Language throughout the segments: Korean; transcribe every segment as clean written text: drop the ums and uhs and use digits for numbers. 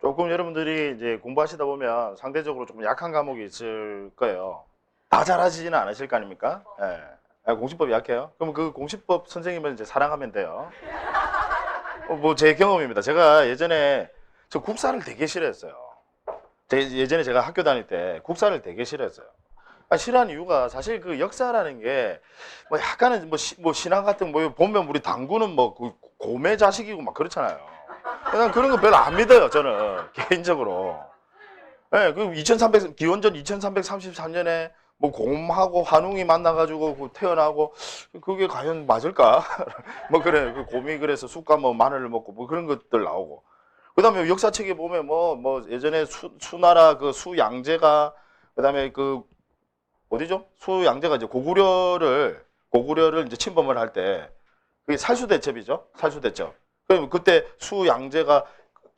조금 여러분들이 이제 공부하시다 보면 상대적으로 조금 약한 과목이 있을 거예요. 다 잘하시지는 않으실 거 아닙니까? 예. 공시법 약해요? 그럼 그 공시법 선생님을 이제 사랑하면 돼요. 뭐 제 경험입니다. 제가 예전에 저 국사를 되게 싫어했어요. 예전에 제가 학교 다닐 때 국사를 되게 싫어했어요. 싫어하는 이유가 사실 그 역사라는 게 뭐 약간은 뭐 신앙 같은 뭐 보면 우리 당구는 뭐그 고매 자식이고 막 그렇잖아요. 그냥 그런 거 별로 안 믿어요, 저는 개인적으로. 예, 그 2300 기원전 2333년에 뭐 곰하고 한웅이 만나가지고 그 태어나고 그게 과연 맞을까? 뭐 그래 그 곰이 그래서 쑥과 뭐 마늘을 먹고 뭐 그런 것들 나오고. 그다음에 역사책에 보면 뭐 예전에 수나라 그 수양제가 그다음에 그 어디죠? 수양제가 이제 고구려를 이제 침범을 할 때 그게 살수대첩이죠. 살수대첩. 그럼 그때 수양제가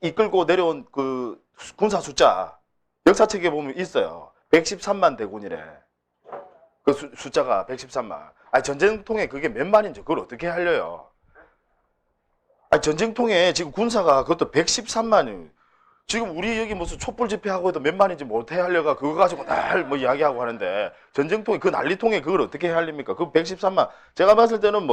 이끌고 내려온 그 군사 숫자 역사책에 보면 있어요. 113만 대군이래. 그 숫자가 113만. 전쟁통에 그게 몇 만인지 그걸 어떻게 하려요? 전쟁통에 지금 군사가 그것도 113만이. 지금 우리 여기 무슨 촛불 집회하고 해도 몇 만인지 못해 하려가 그거 가지고 날 뭐 이야기하고 하는데 전쟁통에 그 난리통에 그걸 어떻게 해야 합니까? 그 113만. 제가 봤을 때는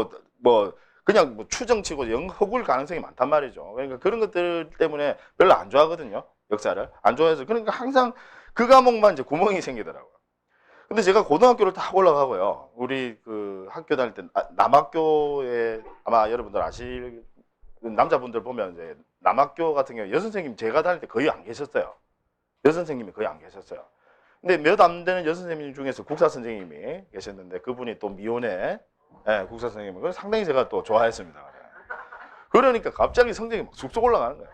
그냥 뭐 추정치고 허구일 가능성이 많단 말이죠. 그러니까 그런 것들 때문에 별로 안 좋아하거든요. 역사를. 안 좋아해서. 그러니까 항상 그 과목만 이제 구멍이 생기더라고요. 근데 제가 고등학교를 딱 올라가고요. 우리 그 학교 다닐 때 남학교에 아마 여러분들 아실 남자분들 보면 이제 남학교 같은 경우 여선생님 제가 다닐 때 거의 안 계셨어요. 여선생님이 거의 안 계셨어요. 근데 몇 안 되는 여선생님 중에서 국사 선생님이 계셨는데 그분이 또 미혼의 국사 선생님을 그래서 상당히 제가 또 좋아했습니다. 그러니까 갑자기 성적이 막 쑥쑥 올라가는 거예요.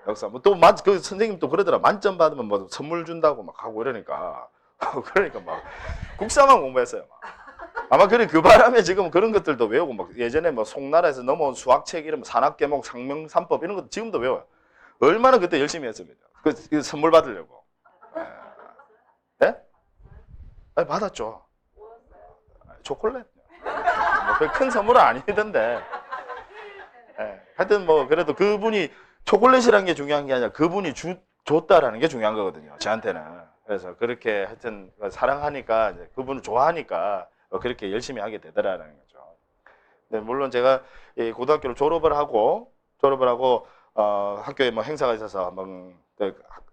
역사 그 선생님 또 그러더라. 만점 받으면 뭐 선물 준다고 막 하고 이러니까 그러니까 막 국사만 공부했어요. 막. 아마 그 바람에 지금 그런 것들도 외우고 막 예전에 뭐 송나라에서 넘어온 수학책 이런 산학계목 상명삼법 이런 것도 지금도 외워요. 얼마나 그때 열심히 했습니다. 그 선물 받으려고. 예? 아니, 받았죠. 초콜릿. 뭐큰 선물은 아니던데. 하여튼 뭐 그래도 그분이 초콜릿이라는 게 중요한 게 아니라 그분이 줬다라는 게 중요한 거거든요. 저한테는. 그래서 그렇게 하여튼 사랑하니까 그분을 좋아하니까 그렇게 열심히 하게 되더라는 거죠. 네, 물론 제가 고등학교를 졸업을 하고 학교에 뭐 행사가 있어서 한번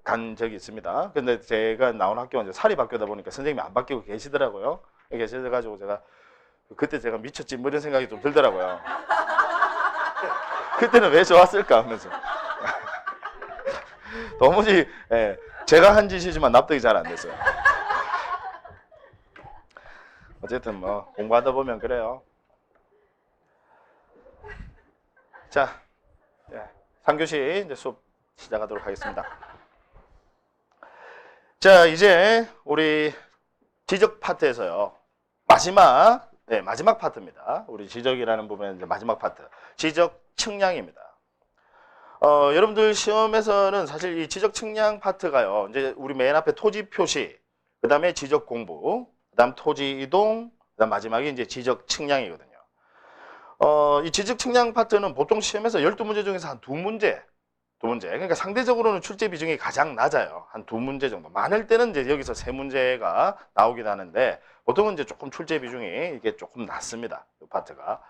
간 적이 있습니다. 근데 제가 나온 학교가 이제 사립학교다 보니까 선생님이 안 바뀌고 계시더라고요. 계셔가지고 그때 제가 미쳤지 뭐 이런 생각이 좀 들더라고요. 그때는 왜 좋았을까 하면서 도무지 제가 한 짓이지만 납득이 잘 안 됐어요. 어쨌든 뭐 공부하다 보면 그래요. 자, 3교시 이제 수업 시작하도록 하겠습니다. 자, 이제 우리 지적 파트에서요. 마지막 파트입니다. 우리 지적이라는 부분의 이제 마지막 파트. 지적 측량입니다. 여러분들 시험에서는 사실 이 지적 측량 파트가요. 이제 우리 맨 앞에 토지 표시, 그 다음에 지적 공부, 그 다음 토지 이동, 그 다음 마지막에 이제 지적 측량이거든요. 이 지적 측량 파트는 보통 시험에서 12문제 중에서 한 2문제. 그러니까 상대적으로는 출제 비중이 가장 낮아요. 한 2문제 정도. 많을 때는 이제 여기서 3문제가 나오긴 하는데 보통은 이제 조금 출제 비중이 이게 조금 낮습니다. 이 파트가.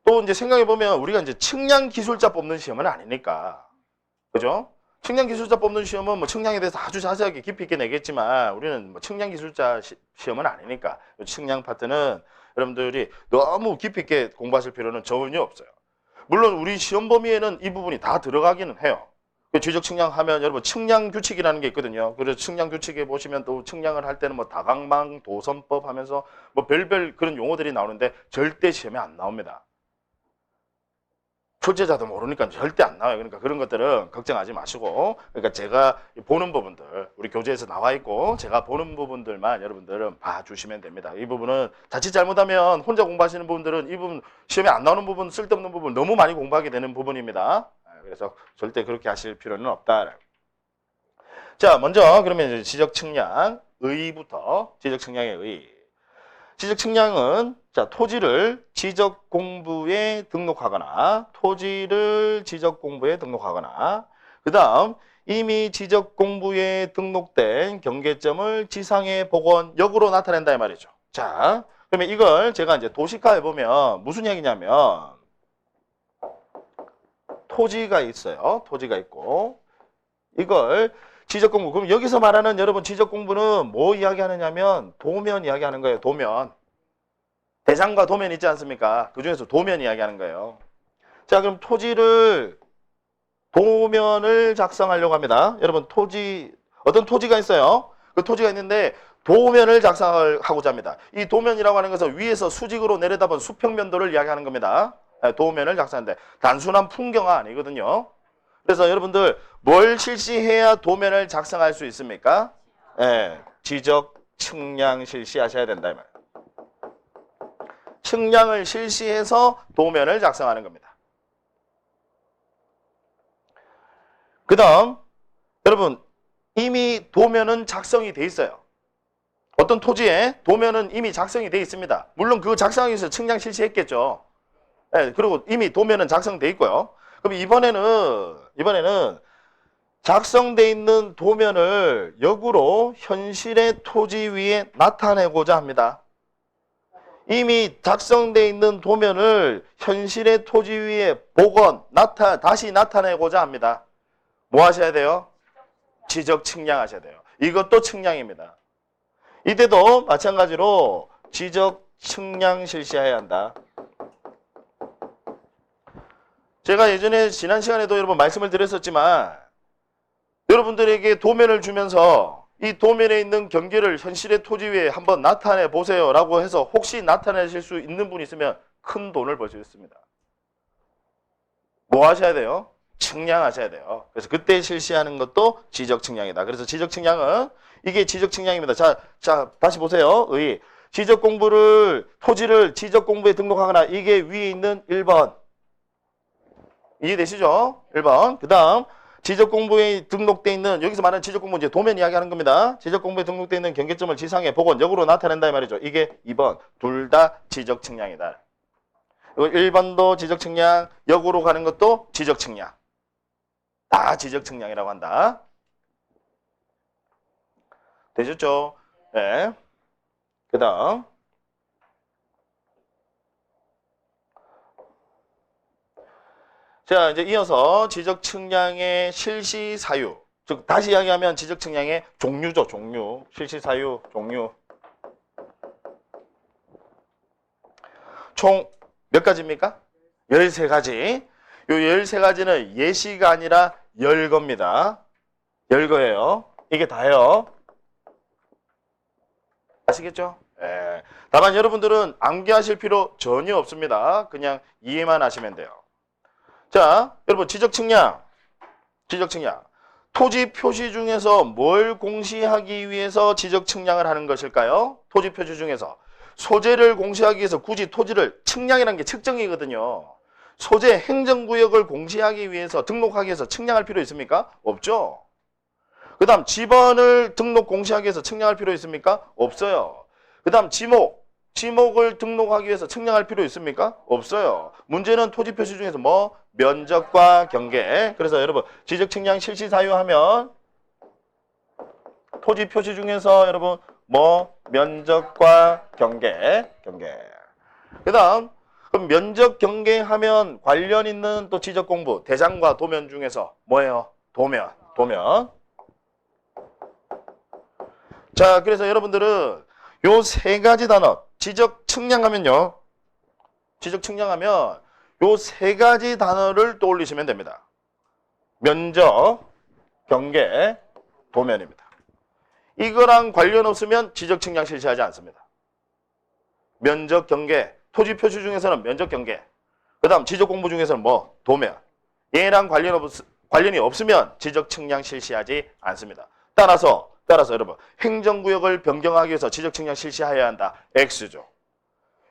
또 이제 생각해 보면 우리가 이제 측량 기술자 뽑는 시험은 아니니까. 그죠? 측량 기술자 뽑는 시험은 뭐 측량에 대해서 아주 자세하게 깊이 있게 내겠지만 우리는 뭐 측량 기술자 시험은 아니니까. 측량 파트는 여러분들이 너무 깊이 있게 공부하실 필요는 전혀 없어요. 물론 우리 시험 범위에는 이 부분이 다 들어가기는 해요. 지적 측량하면 여러분 측량 규칙이라는 게 있거든요. 그래서 측량 규칙에 보시면 또 측량을 할 때는 뭐 다각망, 도선법 하면서 뭐 별별 그런 용어들이 나오는데 절대 시험에 안 나옵니다. 출제자도 모르니까 절대 안 나와요. 그러니까 그런 것들은 걱정하지 마시고, 그러니까 제가 보는 부분들, 우리 교재에서 나와 있고 제가 보는 부분들만 여러분들은 봐주시면 됩니다. 이 부분은 자칫 잘못하면 혼자 공부하시는 분들은 이 부분 시험에 안 나오는 부분, 쓸데없는 부분 너무 많이 공부하게 되는 부분입니다. 그래서 절대 그렇게 하실 필요는 없다. 자, 먼저 그러면 이제 지적 측량 의부터 지적 측량의 의. 지적 측량은 자, 토지를 지적 공부에 등록하거나 그 다음 이미 지적 공부에 등록된 경계점을 지상의 복원역으로 나타낸다 이 말이죠. 자, 그러면 이걸 제가 이제 도식화해 보면 무슨 얘기냐면 토지가 있어요. 토지가 있고 이걸 지적 공부. 그럼 여기서 말하는 여러분 지적 공부는 뭐 이야기하느냐면 도면 이야기하는 거예요. 도면. 대상과 도면 있지 않습니까? 그 중에서 도면 이야기하는 거예요. 자, 그럼 토지를 도면을 작성하려고 합니다. 여러분 토지 어떤 토지가 있어요. 그 토지가 있는데 도면을 작성하고자 합니다. 이 도면이라고 하는 것은 위에서 수직으로 내려다본 수평면도를 이야기하는 겁니다. 도면을 작성하는데 단순한 풍경은 아니거든요. 그래서 여러분들 뭘 실시해야 도면을 작성할 수 있습니까? 지적 측량 실시하셔야 된다 이 말이에요. 측량을 실시해서 도면을 작성하는 겁니다. 그 다음 여러분 이미 도면은 작성이 돼 있어요. 어떤 토지에 도면은 이미 작성이 돼 있습니다. 물론 그 작성하기 위해서 측량 실시했겠죠. 그리고 이미 도면은 작성돼 있고요. 그럼 이번에는 작성돼 있는 도면을 역으로 현실의 토지 위에 나타내고자 합니다. 이미 작성돼 있는 도면을 현실의 토지 위에 복원, 다시 나타내고자 합니다. 뭐 하셔야 돼요? 지적 측량하셔야 돼요. 이것도 측량입니다. 이때도 마찬가지로 지적 측량 실시해야 한다. 제가 예전에 지난 시간에도 여러분 말씀을 드렸었지만 여러분들에게 도면을 주면서 이 도면에 있는 경계를 현실의 토지 위에 한번 나타내 보세요 라고 해서 혹시 나타내실 수 있는 분이 있으면 큰 돈을 벌 수 있습니다. 뭐 하셔야 돼요? 측량하셔야 돼요. 그래서 그때 실시하는 것도 지적 측량이다. 그래서 지적 측량은 이게 지적 측량입니다. 자 다시 보세요. 지적 공부를 토지를 지적 공부에 등록하거나 이게 위에 있는 1번 이해되시죠? 1번. 그 다음 지적 공부에 등록돼 있는 여기서 말하는 지적 공부 이제 도면 이야기하는 겁니다. 지적 공부에 등록돼 있는 경계점을 지상의 복원역으로 나타낸다 이 말이죠. 이게 2번. 둘 다 지적 측량이다. 1번도 지적 측량, 역으로 가는 것도 지적 측량. 다 지적 측량이라고 한다. 되셨죠? 네. 그 다음. 자, 이제 이어서 지적 측량의 실시 사유. 즉, 다시 이야기하면 지적 측량의 종류죠, 종류. 실시 사유, 종류. 총 몇 가지입니까? 13가지. 요 13가지는 예시가 아니라 열거입니다. 열거예요. 이게 다예요. 아시겠죠? 예. 다만 여러분들은 암기하실 필요 전혀 없습니다. 그냥 이해만 하시면 돼요. 자, 여러분 지적 측량. 토지 표시 중에서 뭘 공시하기 위해서 지적 측량을 하는 것일까요? 토지 표시 중에서 소재를 공시하기 위해서 굳이 토지를 측량이라는 게 측정이거든요. 소재 행정구역을 공시하기 위해서 등록하기 위해서 측량할 필요 있습니까? 없죠. 그 다음 지번을 등록 공시하기 위해서 측량할 필요 있습니까? 없어요. 그 다음 지목을 등록하기 위해서 측량할 필요 있습니까? 없어요. 문제는 토지 표시 중에서 뭐? 면적과 경계. 그래서 여러분 지적 측량 실시 사유하면 토지 표시 중에서 여러분 뭐? 면적과 경계. 그 다음 그럼 면적 경계하면 관련 있는 또 지적 공부 대상과 도면 중에서 뭐예요? 도면. 자, 그래서 여러분들은 요 3가지 단어 지적 측량하면 요 3가지 단어를 떠올리시면 됩니다. 면적, 경계, 도면입니다. 이거랑 관련 없으면 지적 측량 실시하지 않습니다. 면적, 경계, 토지 표시 중에서는 면적, 경계. 그 다음 지적 공부 중에서는 뭐? 도면. 얘랑 관련이 없으면 지적 측량 실시하지 않습니다. 따라서 여러분 행정구역을 변경하기 위해서 지적 측량 실시해야 한다. X죠.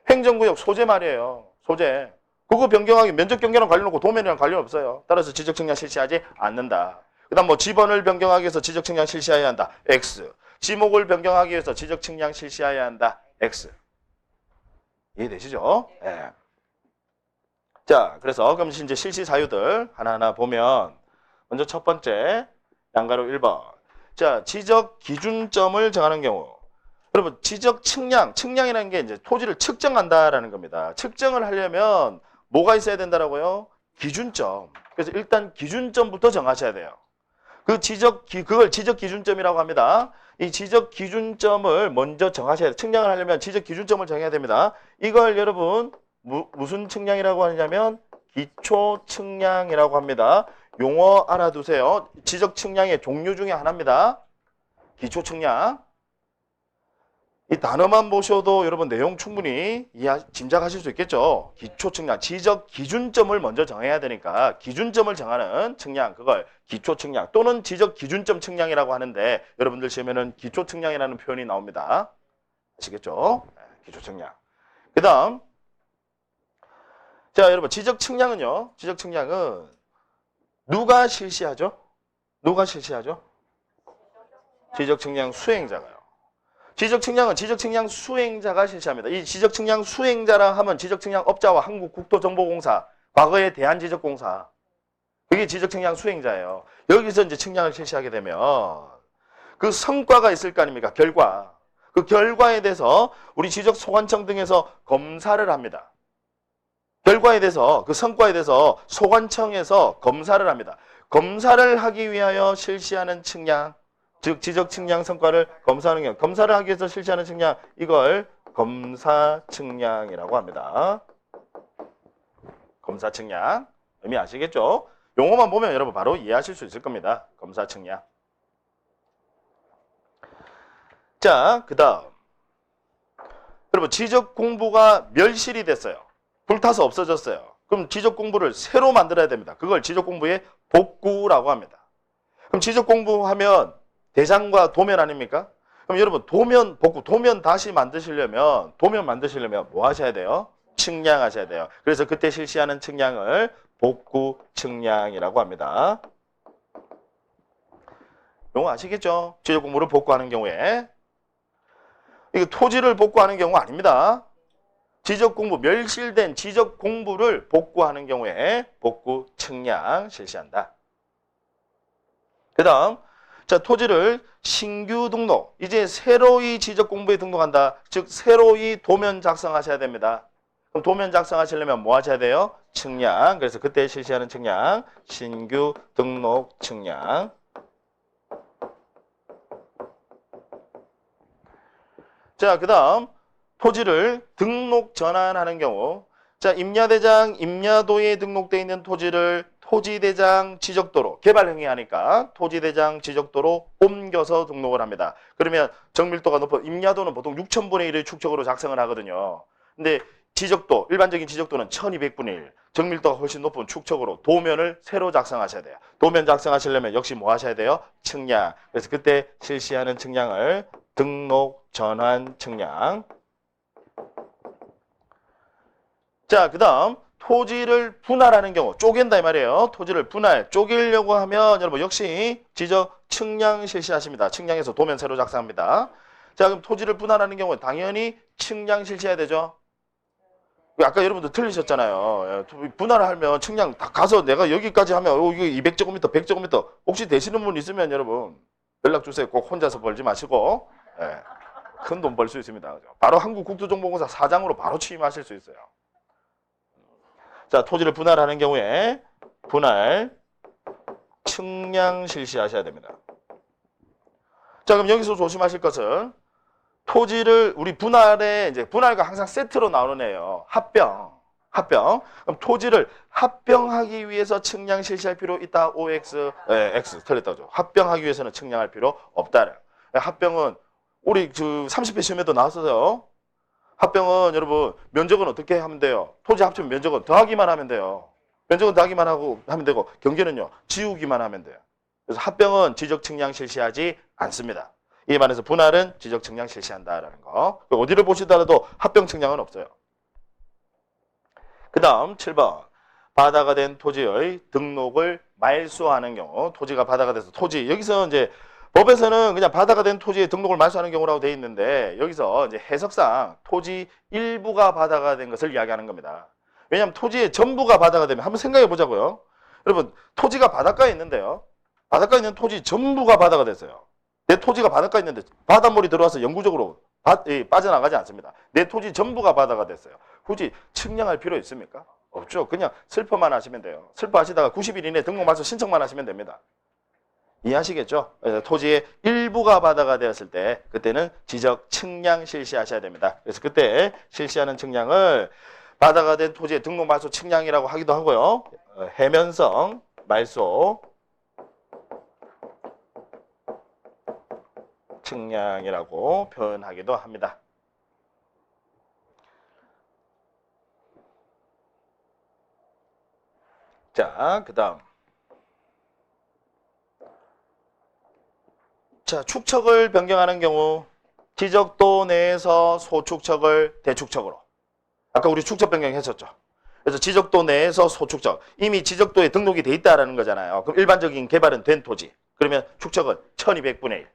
행정구역 소재 말이에요. 소재. 그거 변경하기 면적 경계랑 관련 없고 도면이랑 관련 없어요. 따라서 지적 측량 실시하지 않는다. 그 다음 뭐 지번을 변경하기 위해서 지적 측량 실시해야 한다. X. 지목을 변경하기 위해서 지적 측량 실시해야 한다. X. 이해되시죠? 네. 자, 그래서 그럼 이제 실시 사유들 하나하나 보면 먼저 첫 번째 양가로 1번. 자, 지적 기준점을 정하는 경우. 여러분, 지적 측량, 측량이라는 게 이제 토지를 측정한다라는 겁니다. 측정을 하려면 뭐가 있어야 된다라고요? 기준점. 그래서 일단 기준점부터 정하셔야 돼요. 그걸 지적 기준점이라고 합니다. 이 지적 기준점을 먼저 정하셔야 돼요. 측량을 하려면 지적 기준점을 정해야 됩니다. 이걸 여러분 무슨 측량이라고 하냐면 기초 측량이라고 합니다. 용어 알아두세요. 지적 측량의 종류 중에 하나입니다. 기초 측량. 이 단어만 보셔도 여러분 내용 충분히 짐작하실 수 있겠죠. 기초 측량, 지적 기준점을 먼저 정해야 되니까 기준점을 정하는 측량, 그걸 기초 측량 또는 지적 기준점 측량이라고 하는데 여러분들 시험에는 기초 측량이라는 표현이 나옵니다. 아시겠죠? 네, 기초 측량. 그 다음 자, 여러분 지적 측량은요. 지적 측량은 누가 실시하죠? 누가 실시하죠? 지적 측량 수행자가요. 지적 측량은 지적 측량 수행자가 실시합니다. 이 지적 측량 수행자라 하면 지적 측량 업자와 한국국토정보공사, 과거의 대한지적공사, 그게 지적 측량 수행자예요. 여기서 이제 측량을 실시하게 되면 그 성과가 있을 거 아닙니까? 결과. 그 결과에 대해서 우리 지적소관청 등에서 검사를 합니다. 결과에 대해서 그 성과에 대해서 소관청에서 검사를 합니다. 검사를 하기 위하여 실시하는 측량, 즉 지적 측량 성과를 검사하는 경우, 검사를 하기 위해서 실시하는 측량, 이걸 검사 측량이라고 합니다. 검사 측량 의미 아시겠죠? 용어만 보면 여러분 바로 이해하실 수 있을 겁니다. 검사 측량. 자, 그다음 여러분 지적 공부가 멸실이 됐어요. 불타서 없어졌어요. 그럼 지적 공부를 새로 만들어야 됩니다. 그걸 지적 공부의 복구라고 합니다. 그럼 지적 공부하면 대장과 도면 아닙니까? 그럼 여러분 도면 복구, 도면 다시 만드시려면 뭐 하셔야 돼요? 측량하셔야 돼요. 그래서 그때 실시하는 측량을 복구 측량이라고 합니다. 용어 아시겠죠? 지적 공부를 복구하는 경우에 이게 토지를 복구하는 경우 아닙니다. 지적 공부, 멸실된 지적 공부를 복구하는 경우에 복구 측량 실시한다. 그 다음 자, 토지를 신규 등록, 이제 새로이 지적 공부에 등록한다. 즉 새로이 도면 작성하셔야 됩니다. 그럼 도면 작성하시려면 뭐 하셔야 돼요? 측량. 그래서 그때 실시하는 측량, 신규 등록 측량. 자, 그 다음 토지를 등록 전환하는 경우, 자, 임야대장, 임야도에 등록되어 있는 토지를 토지대장 지적도로 개발 행위하니까 토지대장 지적도로 옮겨서 등록을 합니다. 그러면 정밀도가 높은 임야도는 보통 6,000분의 1의 축적으로 작성을 하거든요. 근데 지적도, 일반적인 지적도는 1200분의 1, 정밀도가 훨씬 높은 축적으로 도면을 새로 작성하셔야 돼요. 도면 작성하시려면 역시 뭐 하셔야 돼요? 측량. 그래서 그때 실시하는 측량을 등록 전환 측량. 자, 그 다음 토지를 분할하는 경우, 쪼갠다 이 말이에요. 토지를 쪼개려고 하면 여러분 역시 지적 측량 실시하십니다. 측량해서 도면 새로 작성합니다. 자, 그럼 토지를 분할하는 경우는 당연히 측량 실시해야 되죠. 아까 여러분들 틀리셨잖아요. 분할을 하면 측량 다 가서 내가 여기까지 하면 이거 200제곱미터, 100제곱미터 혹시 되시는 분 있으면 여러분 연락 주세요. 꼭 혼자서 벌지 마시고 큰 돈 벌 수 있습니다. 바로 한국국토정보공사 사장으로 바로 취임하실 수 있어요. 자, 토지를 분할하는 경우에 분할 측량 실시하셔야 됩니다. 자, 그럼 여기서 조심하실 것은 토지를 우리 분할에 이제 분할과 항상 세트로 나오는 애예요. 합병. 그럼 토지를 합병하기 위해서 측량 실시할 필요 있다. OX, X 틀렸다죠. 합병하기 위해서는 측량할 필요 없다. 합병은 우리 30회 시험에도 나왔어요. 합병은 여러분 면적은 어떻게 하면 돼요? 토지 합치면 면적은 더하기만 하면 돼요. 면적은 더하기만 하면 되고 경계는요 지우기만 하면 돼요. 그래서 합병은 지적 측량 실시하지 않습니다. 이에 반해서 분할은 지적 측량 실시한다라는 거. 어디를 보시더라도 합병 측량은 없어요. 그 다음 7번 바다가 된 토지의 등록을 말소하는 경우. 토지가 바다가 돼서 토지 여기서 이제 법에서는 그냥 바다가 된 토지의 등록을 말소하는 경우라고 되어 있는데 여기서 이제 해석상 토지 일부가 바다가 된 것을 이야기하는 겁니다. 왜냐하면 토지의 전부가 바다가 되면 한번 생각해 보자고요. 여러분 토지가 바닷가에 있는데요. 바닷가에 있는 토지 전부가 바다가 됐어요. 내 토지가 바닷가에 있는데 바닷물이 들어와서 영구적으로 빠져나가지 않습니다. 내 토지 전부가 바다가 됐어요. 굳이 측량할 필요 있습니까? 없죠. 그냥 슬퍼만 하시면 돼요. 슬퍼하시다가 90일 이내 등록 말소 신청만 하시면 됩니다. 이해하시겠죠? 토지의 일부가 바다가 되었을 때 그때는 지적 측량 실시하셔야 됩니다. 그래서 그때 실시하는 측량을 바다가 된 토지의 등록 말소 측량이라고 하기도 하고요. 해면성 말소 측량이라고 표현하기도 합니다. 자, 그 다음. 자, 축척을 변경하는 경우 지적도 내에서 소축척을 대축척으로. 아까 우리 축척 변경했었죠. 그래서 지적도 내에서 소축척. 이미 지적도에 등록이 돼 있다라는 거잖아요. 그럼 일반적인 개발은 된 토지. 그러면 축척은 1200분의 1.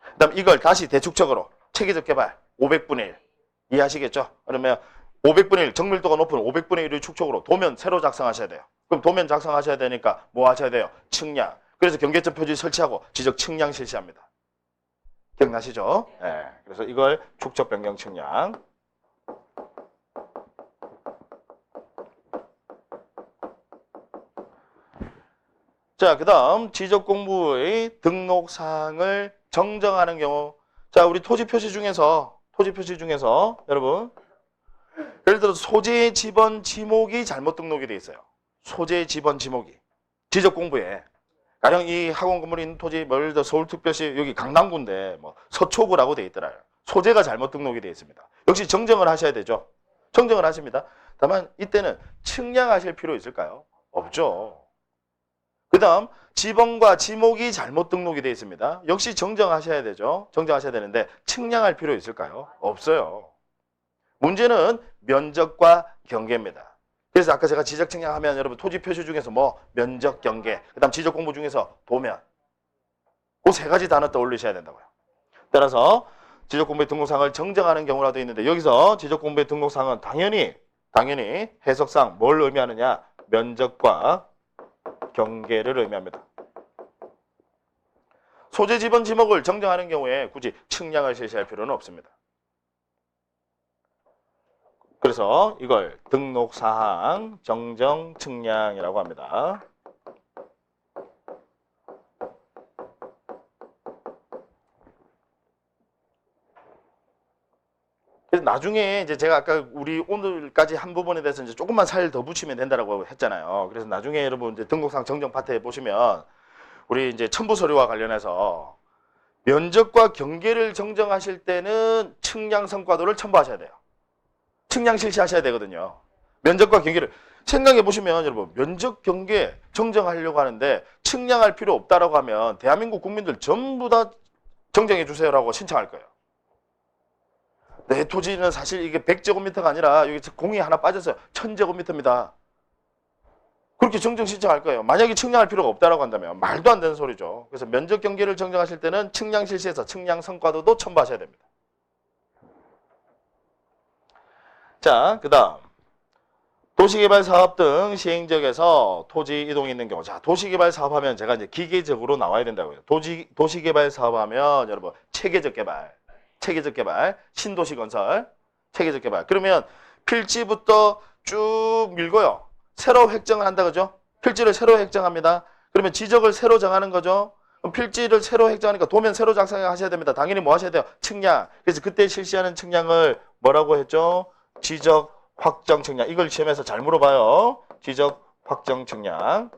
그 다음 이걸 다시 대축척으로 체계적 개발 500분의 1. 이해하시겠죠? 그러면 500분의 1, 정밀도가 높은 500분의 1의 축척으로 도면 새로 작성하셔야 돼요. 그럼 도면 작성하셔야 되니까 뭐 하셔야 돼요? 측량. 그래서 경계점 표지 설치하고 지적 측량 실시합니다. 기억나시죠? 네. 그래서 이걸 축척 변경 측량. 자, 그 다음 지적공부의 등록사항을 정정하는 경우. 자, 우리 토지 표시 중에서 여러분 예를 들어서 소재 지번 지목이 잘못 등록이 돼 있어요. 소재 지번 지목이 지적공부에 가령 이 학원 건물이 있는 토지 예를 들어 서울특별시 여기 강남구인데 뭐 서초구라고 돼 있더라요. 소재가 잘못 등록이 돼 있습니다. 역시 정정을 하셔야 되죠. 정정을 하십니다. 다만 이때는 측량하실 필요 있을까요? 없죠. 그 다음 지번과 지목이 잘못 등록이 되어 있습니다. 역시 정정하셔야 되죠. 정정하셔야 되는데 측량할 필요 있을까요? 없어요. 문제는 면적과 경계입니다. 그래서 아까 제가 지적 측량하면 여러분 토지 표시 중에서 뭐 면적, 경계, 그 다음 지적 공부 중에서 도면 그 세 가지 단어 떠올리셔야 된다고요. 따라서 지적 공부의 등록사항을 정정하는 경우라도 있는데 여기서 지적 공부의 등록사항은 당연히 해석상 뭘 의미하느냐? 면적과 경계를 의미합니다. 소재 지번 지목을 정정하는 경우에 굳이 측량을 실시할 필요는 없습니다. 그래서 이걸 등록사항 정정 측량이라고 합니다. 그래서 나중에 이제 제가 아까 우리 오늘까지 한 부분에 대해서 이제 조금만 살 더 붙이면 된다라고 했잖아요. 그래서 나중에 여러분 이제 등록상 정정 파트에 보시면 우리 이제 첨부 서류와 관련해서 면적과 경계를 정정하실 때는 측량 성과도를 첨부하셔야 돼요. 측량 실시하셔야 되거든요. 면적과 경계를 생각해 보시면 여러분 면적 경계 정정하려고 하는데 측량할 필요 없다라고 하면 대한민국 국민들 전부 다 정정해 주세요라고 신청할 거예요. 내 토지는 사실 이게 100제곱미터가 아니라 여기 공이 하나 빠져서 1000제곱미터입니다. 그렇게 정정 신청할 거예요. 만약에 측량할 필요가 없다라고 한다면 말도 안 되는 소리죠. 그래서 면적 경계를 정정하실 때는 측량 실시해서 측량 성과도도 첨부하셔야 됩니다. 자, 그 다음 도시개발 사업 등 시행지역에서 토지 이동이 있는 경우. 자, 도시개발 사업하면 제가 이제 기계적으로 나와야 된다고요. 도시개발 사업하면 여러분 체계적 개발, 신도시 건설, 체계적 개발. 그러면 필지부터 쭉 밀고요. 새로 획정을 한다 그죠? 필지를 새로 획정합니다. 그러면 지적을 새로 정하는 거죠. 그럼 필지를 새로 획정하니까 도면 새로 작성하셔야 됩니다. 당연히 뭐 하셔야 돼요? 측량. 그래서 그때 실시하는 측량을 뭐라고 했죠? 지적 확정 측량. 이걸 시험에서 잘 물어봐요. 지적 확정 측량.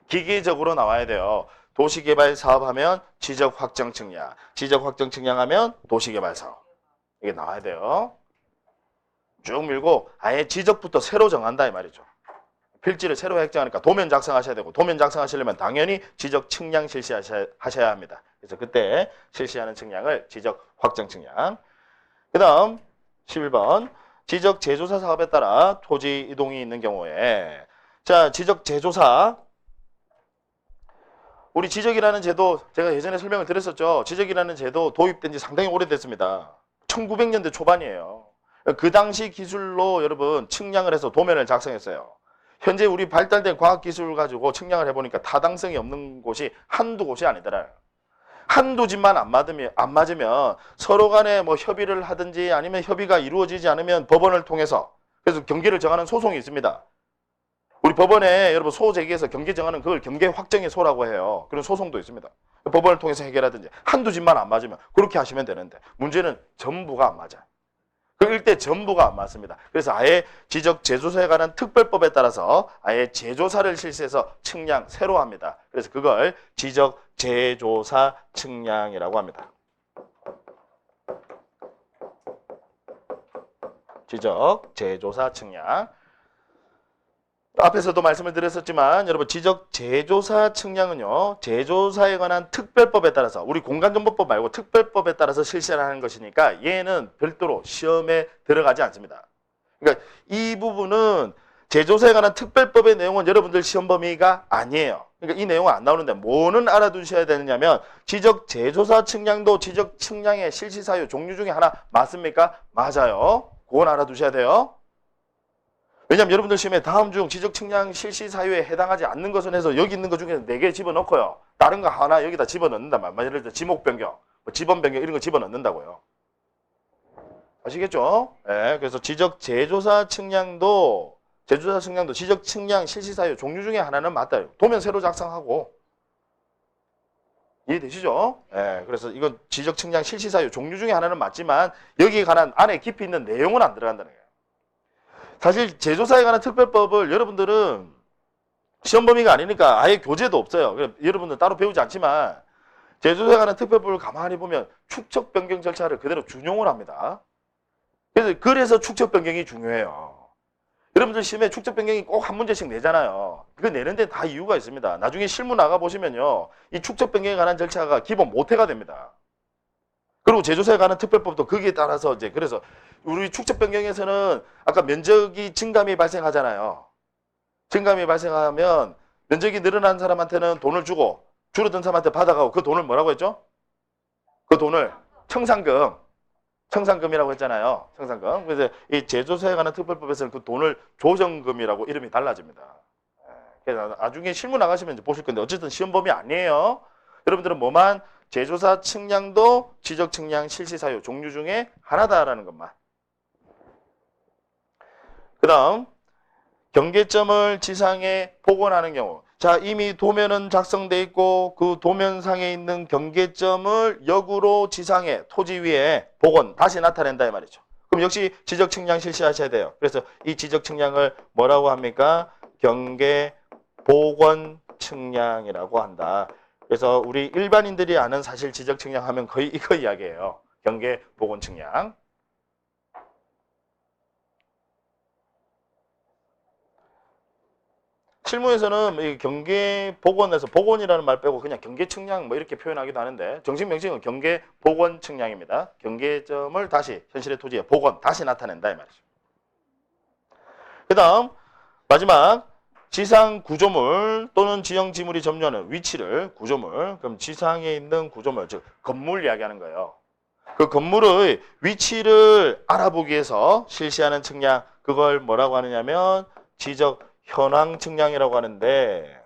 기계적으로 나와야 돼요. 도시개발 사업하면 지적 확정 측량. 지적 확정 측량하면 도시개발 사업. 이게 나와야 돼요. 쭉 밀고 아예 지적부터 새로 정한다 이 말이죠. 필지를 새로 획정하니까 도면 작성하셔야 되고 도면 작성하시려면 당연히 지적 측량 실시하셔야 합니다. 그래서 그때 실시하는 측량을 지적 확정 측량. 그 다음 11번 지적 재조사 사업에 따라 토지 이동이 있는 경우에 자 지적 재조사 우리 지적이라는 제도 제가 예전에 설명을 드렸었죠. 지적이라는 제도 도입된 지 상당히 오래됐습니다. 1900년대 초반이에요. 그 당시 기술로 여러분 측량을 해서 도면을 작성했어요. 현재 우리 발달된 과학기술을 가지고 측량을 해보니까 타당성이 없는 곳이 한두 곳이 아니더라. 한두 집만 안 맞으면 서로 간에 뭐 협의를 하든지 아니면 협의가 이루어지지 않으면 법원을 통해서 그래서 경계를 정하는 소송이 있습니다. 우리 법원에 여러분 소 제기해서 경계 정하는 그걸 경계 확정의 소라고 해요. 그런 소송도 있습니다. 법원을 통해서 해결하든지 한두 집만 안 맞으면 그렇게 하시면 되는데 문제는 전부가 안 맞아. 그 일대 전부가 안 맞습니다. 그래서 아예 지적 제조사에 관한 특별법에 따라서 아예 제조사를 실시해서 측량 새로 합니다. 그래서 그걸 지적 제조사 측량이라고 합니다. 지적 제조사 측량. 앞에서도 말씀을 드렸었지만 여러분 지적 제조사 측량은요. 제조사에 관한 특별법에 따라서 우리 공간정보법 말고 특별법에 따라서 실시하는 것이니까 얘는 별도로 시험에 들어가지 않습니다. 그러니까 이 부분은 제조사에 관한 특별법의 내용은 여러분들 시험 범위가 아니에요. 그러니까 이 내용은 안 나오는데 뭐는 알아두셔야 되느냐면 지적 제조사 측량도 지적 측량의 실시 사유 종류 중에 하나 맞습니까? 맞아요. 그건 알아두셔야 돼요. 왜냐하면 여러분들 시험에 다음 중 지적 측량 실시 사유에 해당하지 않는 것은 해서 여기 있는 것 중에서 4개 집어넣고요. 다른 거 하나 여기다 집어넣는단 말이에요. 예를 들어 지목 변경, 뭐 지번 변경 이런 거 집어넣는다고요. 아시겠죠? 네, 그래서 지적 제조사 측량도 지적 측량 실시 사유 종류 중에 하나는 맞다. 도면 새로 작성하고 이해되시죠? 네, 그래서 이건 지적 측량 실시 사유 종류 중에 하나는 맞지만 여기에 관한 안에 깊이 있는 내용은 안 들어간다는 거예요. 사실 제조사에 관한 특별법을 여러분들은 시험 범위가 아니니까 아예 교재도 없어요. 여러분들 따로 배우지 않지만 제조사에 관한 특별법을 가만히 보면 축척 변경 절차를 그대로 준용을 합니다. 그래서 축척 변경이 중요해요. 여러분들 시험에 축척 변경이 꼭 한 문제씩 내잖아요. 그 내는 데 다 이유가 있습니다. 나중에 실무 나가 보시면요. 이 축척 변경에 관한 절차가 기본 모태가 됩니다. 그리고 제조사에 관한 특별법도 거기에 따라서 이제 그래서 우리 축척 변경에서는 아까 면적이 증감이 발생하잖아요. 증감이 발생하면 면적이 늘어난 사람한테는 돈을 주고 줄어든 사람한테 받아가고 그 돈을 뭐라고 했죠? 그 돈을 청산금이라고 했잖아요. 청산금. 그래서 이 제조사에 관한 특별법에서는 그 돈을 조정금이라고 이름이 달라집니다. 그래서 나중에 실무 나가시면 이제 보실 건데 어쨌든 시험 범위 아니에요. 여러분들은 뭐만 제조사 측량도 지적 측량 실시 사유 종류 중에 하나다라는 것만. 그 다음 경계점을 지상에 복원하는 경우. 자, 이미 도면은 작성돼 있고 그 도면상에 있는 경계점을 역으로 지상에 토지 위에 복원 다시 나타낸다 이 말이죠. 그럼 역시 지적 측량 실시하셔야 돼요. 그래서 이 지적 측량을 뭐라고 합니까? 경계 복원 측량이라고 한다. 그래서 우리 일반인들이 아는 사실 지적 측량하면 거의 이거 이야기예요. 경계 복원 측량. 실무에서는 이 경계 복원에서 복원이라는 말 빼고 그냥 경계 측량 뭐 이렇게 표현하기도 하는데 정식 명칭은 경계 복원 측량입니다. 경계점을 다시 현실의 토지에 복원 다시 나타낸다 이 말이죠. 그다음 마지막 지상 구조물 또는 지형 지물이 점유하는 위치를 구조물 그럼 지상에 있는 구조물 즉 건물 이야기하는 거예요. 그 건물의 위치를 알아보기 위해서 실시하는 측량 그걸 뭐라고 하느냐면 지적 현황 측량이라고 하는데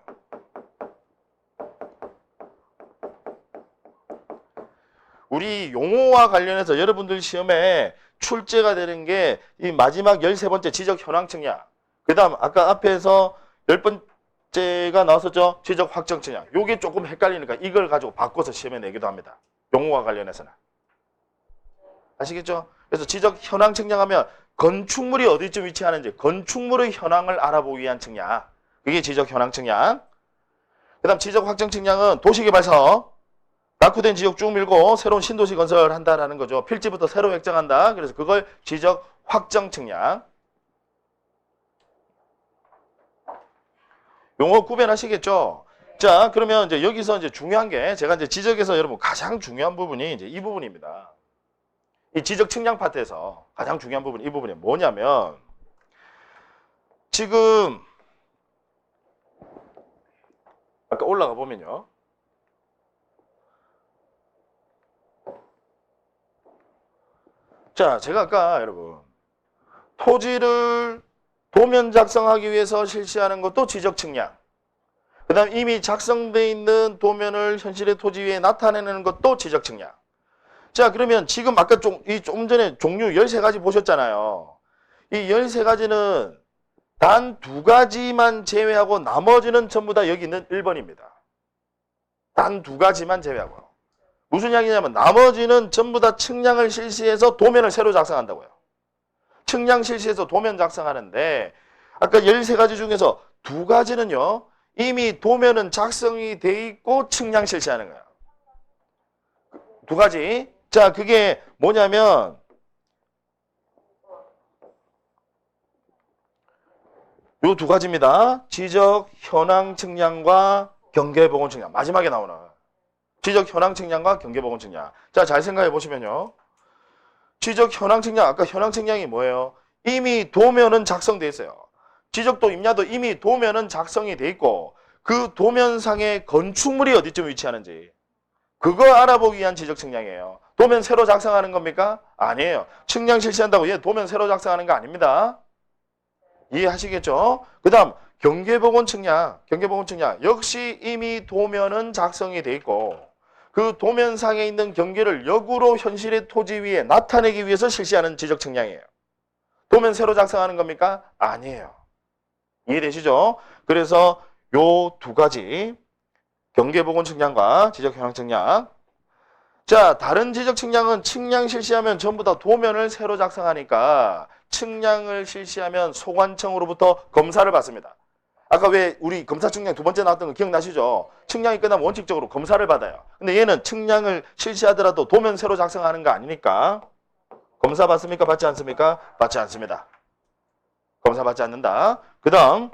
우리 용어와 관련해서 여러분들 시험에 출제가 되는 게 이 마지막 13번째 지적 현황 측량 그 다음 아까 앞에서 10번째가 나왔었죠. 지적 확정 측량 요게 조금 헷갈리니까 이걸 가지고 바꿔서 시험에 내기도 합니다. 용어와 관련해서는 아시겠죠? 그래서 지적 현황 측량하면 건축물이 어디쯤 위치하는지 건축물의 현황을 알아보기 위한 측량 그게 지적 현황 측량. 그 다음 지적 확정 측량은 도시개발사업 낙후된 지역 쭉 밀고 새로운 신도시 건설한다라는 거죠. 필지부터 새로 획정한다. 그래서 그걸 지적 확정 측량. 용어 구별하시겠죠? 자, 그러면 이제 여기서 이제 중요한 게 제가 이제 지적에서 여러분 가장 중요한 부분이 이제 이 부분입니다. 이 지적 측량 파트에서 가장 중요한 부분 이 부분이 뭐냐면 지금 아까 올라가 보면요. 자, 제가 아까 여러분 토지를 도면 작성하기 위해서 실시하는 것도 지적 측량. 그 다음 이미 작성되어 있는 도면을 현실의 토지 위에 나타내는 것도 지적 측량. 자, 그러면 지금 아까 좀 전에 종류 13가지 보셨잖아요. 이 13가지는 단 2가지만 제외하고 나머지는 전부 다 여기 있는 1번입니다. 단 2가지만 제외하고. 무슨 이야기냐면 나머지는 전부 다 측량을 실시해서 도면을 새로 작성한다고요. 측량 실시해서 도면 작성하는데 아까 13가지 중에서 2가지는요. 이미 도면은 작성이 돼 있고 측량 실시하는 거예요. 2가지. 자, 그게 뭐냐면 요 2가지입니다. 지적 현황 측량과 경계 복원 측량. 마지막에 나오는 지적 현황 측량과 경계 복원 측량. 자, 잘 생각해 보시면요. 지적 현황 측량, 아까 현황 측량이 뭐예요? 이미 도면은 작성돼 있어요. 지적도 임야도 이미 도면은 작성이 돼 있고 그 도면상의 건축물이 어디쯤 위치하는지 그거 알아보기 위한 지적 측량이에요. 도면 새로 작성하는 겁니까? 아니에요. 측량 실시한다고 얘 도면 새로 작성하는 거 아닙니다. 이해하시겠죠? 그 다음 경계복원 측량. 경계복원 측량 역시 이미 도면은 작성이 돼 있고 그 도면상에 있는 경계를 역으로 현실의 토지 위에 나타내기 위해서 실시하는 지적 측량이에요. 도면 새로 작성하는 겁니까? 아니에요. 이해되시죠? 그래서 요 2가지 경계복원 측량과 지적 현황 측량. 자, 다른 지적 측량은 측량 실시하면 전부 다 도면을 새로 작성하니까 측량을 실시하면 소관청으로부터 검사를 받습니다. 아까 왜 우리 검사 측량 2번째 나왔던 거 기억나시죠? 측량이 끝나면 원칙적으로 검사를 받아요. 근데 얘는 측량을 실시하더라도 도면 새로 작성하는 거 아니니까 검사 받습니까? 받지 않습니까? 받지 않습니다. 검사 받지 않는다. 그 다음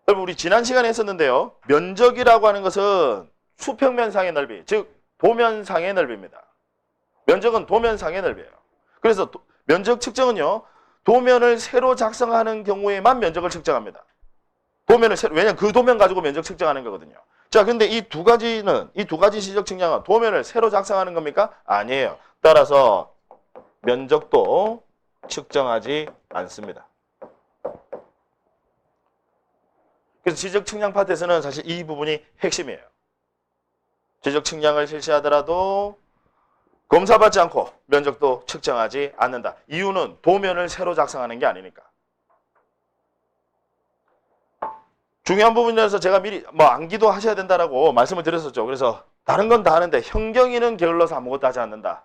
여러분 우리 지난 시간에 했었는데요. 면적이라고 하는 것은 수평면상의 넓이, 즉 도면상의 넓이입니다. 면적은 도면상의 넓이에요. 그래서 면적 측정은요. 도면을 새로 작성하는 경우에만 면적을 측정합니다. 도면을 새로, 왜냐면 그 도면 가지고 면적 측정하는 거거든요. 자, 근데 이 2가지는, 이 2가지 지적 측량은 도면을 새로 작성하는 겁니까? 아니에요. 따라서 면적도 측정하지 않습니다. 그래서 지적 측량 파트에서는 사실 이 부분이 핵심이에요. 지적 측량을 실시하더라도 검사받지 않고 면적도 측정하지 않는다. 이유는 도면을 새로 작성하는 게 아니니까. 중요한 부분이라서 제가 미리 암기도 하셔야 된다라고 말씀을 드렸었죠. 그래서 다른 건 다 하는데 현경이는 게을러서 아무것도 하지 않는다.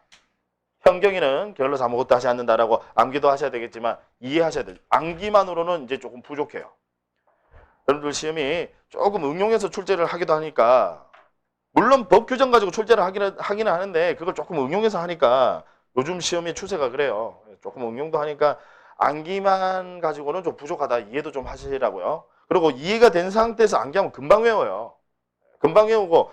현경이는 게을러서 아무것도 하지 않는다라고 암기도 하셔야 되겠지만 이해하셔야 돼요. 암기만으로는 이제 조금 부족해요. 여러분들 시험이 조금 응용해서 출제를 하기도 하니까 물론 법 규정 가지고 출제를 하기는 하는데 그걸 조금 응용해서 하니까 요즘 시험의 추세가 그래요. 조금 응용도 하니까 암기만 가지고는 좀 부족하다. 이해도 좀 하시라고요. 그리고 이해가 된 상태에서 암기하면 금방 외워요. 금방 외우고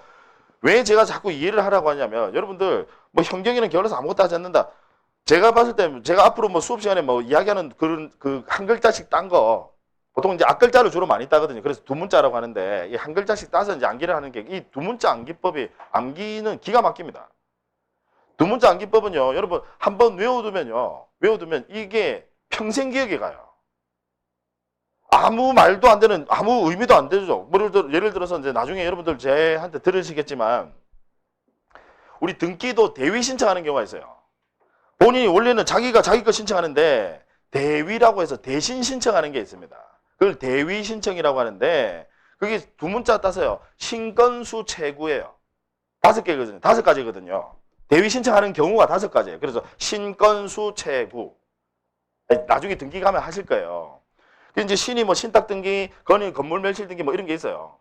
왜 제가 자꾸 이해를 하라고 하냐면 여러분들 현경이는 게을러서 아무것도 하지 않는다. 제가 봤을 때 제가 앞으로 수업 시간에 이야기하는 그런 한 글자씩 딴 거 보통 이제 앞글자를 주로 많이 따거든요. 그래서 두 문자라고 하는데 이 한 글자씩 따서 이제 암기를 하는 게 이 두 문자 암기법이 암기는 기가 막힙니다. 두 문자 암기법은요. 여러분 한번 외워두면 이게 평생 기억에 가요. 아무 말도 안 되는 아무 의미도 안 되죠. 예를 들어서 이제 나중에 여러분들 제한테 들으시겠지만 우리 등기도 대위 신청하는 경우가 있어요. 본인이 원래는 자기가 자기 거 신청하는데 대위라고 해서 대신 신청하는 게 있습니다. 그걸 대위 신청이라고 하는데 그게 두 문자 따서요. 신건수 채구예요. 5개거든요. 5가지거든요. 대위 신청하는 경우가 5가지예요. 그래서 신건수 채구. 나중에 등기 가면 하실 거예요. 이제 신이 신탁 등기, 건이 건물 멸실 등기 이런 게 있어요.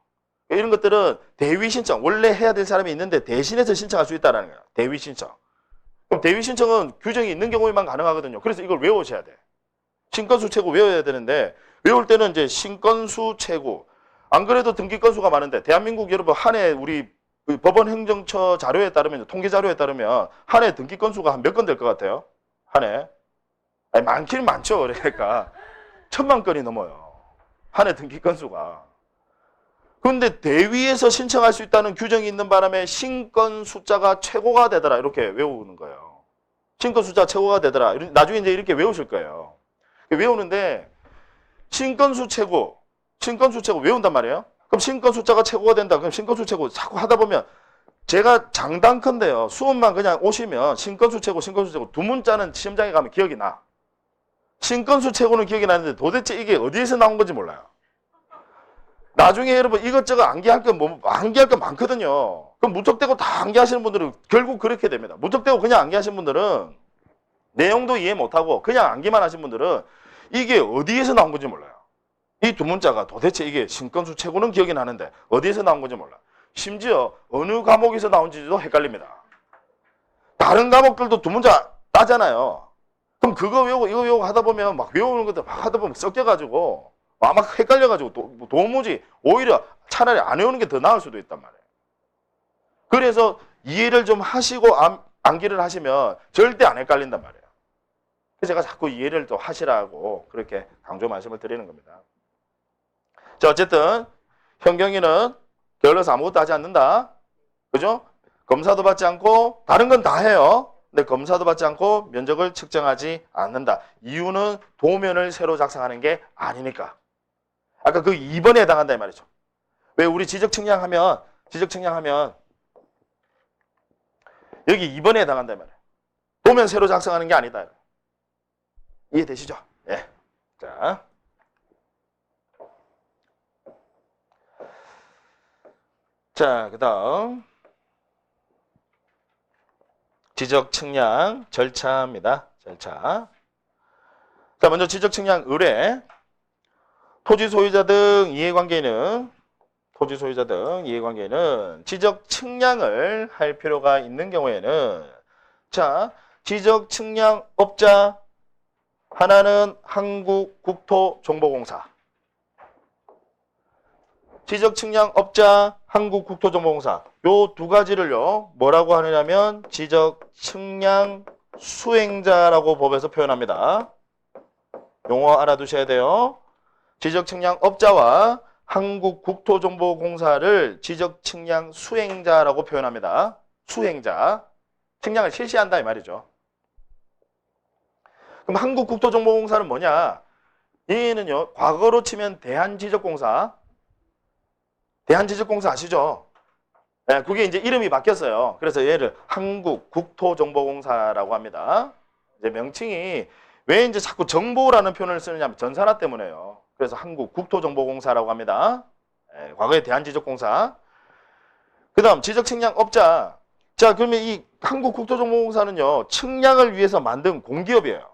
이런 것들은 대위 신청, 원래 해야 될 사람이 있는데 대신해서 신청할 수 있다는 거예요. 대위 신청. 그럼 대위 신청은 규정이 있는 경우에만 가능하거든요. 그래서 이걸 외우셔야 돼. 신건수 채구 외워야 되는데 외울 때는 이제 신건수 채구. 안 그래도 등기 건수가 많은데 대한민국 여러분 한 해 우리 법원 행정처 자료에 따르면 통계 자료에 따르면 한 해 등기 건수가 한 몇 건 될 것 같아요? 한 해? 아니, 많기는 많죠. 그러니까 1000만 건이 넘어요. 한 해 등기 건수가. 그런데 대위에서 신청할 수 있다는 규정이 있는 바람에 신건 숫자가 최고가 되더라. 이렇게 외우는 거예요. 신건 숫자 최고가 되더라. 나중에 이제 이렇게 외우실 거예요. 외우는데 신건수 최고 외운단 말이에요. 그럼 신건 숫자가 최고가 된다. 그럼 신건수 최고 자꾸 하다 보면 제가 장단컨대요. 수업만 그냥 오시면 신건수 최고 두 문자는 시험장에 가면 기억이 나. 신건수 최고는 기억이 나는데 도대체 이게 어디에서 나온 건지 몰라요. 나중에 여러분 이것저것 암기할 거 많거든요. 그럼 무턱대고 다 암기하시는 분들은 결국 그렇게 됩니다. 무턱대고 그냥 암기하시는 분들은 내용도 이해 못하고 그냥 암기만 하신 분들은 이게 어디에서 나온 건지 몰라요. 이 두 문자가 도대체 이게 신건수 최고는 기억이 나는데 어디에서 나온 건지 몰라. 심지어 어느 과목에서 나온지도 헷갈립니다. 다른 과목들도 두 문자 따잖아요. 그럼 그거 외우고 이거 외우고 하다 보면 막 외우는 것도 막 하다 보면 섞여가지고 막 헷갈려가지고 도무지 오히려 차라리 안 외우는 게 더 나을 수도 있단 말이에요. 그래서 이해를 좀 하시고 암기를 하시면 절대 안 헷갈린단 말이에요. 그래서 제가 자꾸 이해를 또 하시라고 그렇게 강조 말씀을 드리는 겁니다. 자, 어쨌든 현경이는 게을러서 아무것도 하지 않는다. 그죠? 검사도 받지 않고 다른 건 다 해요. 근데 검사도 받지 않고 면적을 측정하지 않는다. 이유는 도면을 새로 작성하는 게 아니니까. 아까 그 2번에 해당한다 이 말이죠. 왜 우리 지적 측량하면 여기 2번에 해당한다 이 말이에요. 도면 새로 작성하는 게 아니다. 이해되시죠? 예. 자. 자, 그다음 지적 측량 절차입니다. 절차. 자, 먼저 지적 측량 의뢰. 토지 소유자 등 이해관계인은 지적 측량을 할 필요가 있는 경우에는 자, 지적 측량업자 하나는 한국국토정보공사. 지적 측량업자 한국국토정보공사. 요 두 가지를요. 뭐라고 하느냐면 지적 측량 수행자라고 법에서 표현합니다. 용어 알아두셔야 돼요. 지적 측량업자와 한국국토정보공사를 지적 측량 수행자라고 표현합니다. 수행자. 측량을 실시한다 이 말이죠. 그럼 한국국토정보공사는 뭐냐? 얘는요. 과거로 치면 대한지적공사. 대한지적공사 아시죠? 네, 그게 이제 이름이 바뀌었어요. 그래서 얘를 한국국토정보공사라고 합니다. 이제 명칭이 왜 이제 자꾸 정보라는 표현을 쓰느냐면 전산화 때문에요. 그래서 한국국토정보공사라고 합니다. 네, 과거에 대한지적공사. 그 다음 지적측량업자. 자, 그러면 이 한국국토정보공사는요. 측량을 위해서 만든 공기업이에요.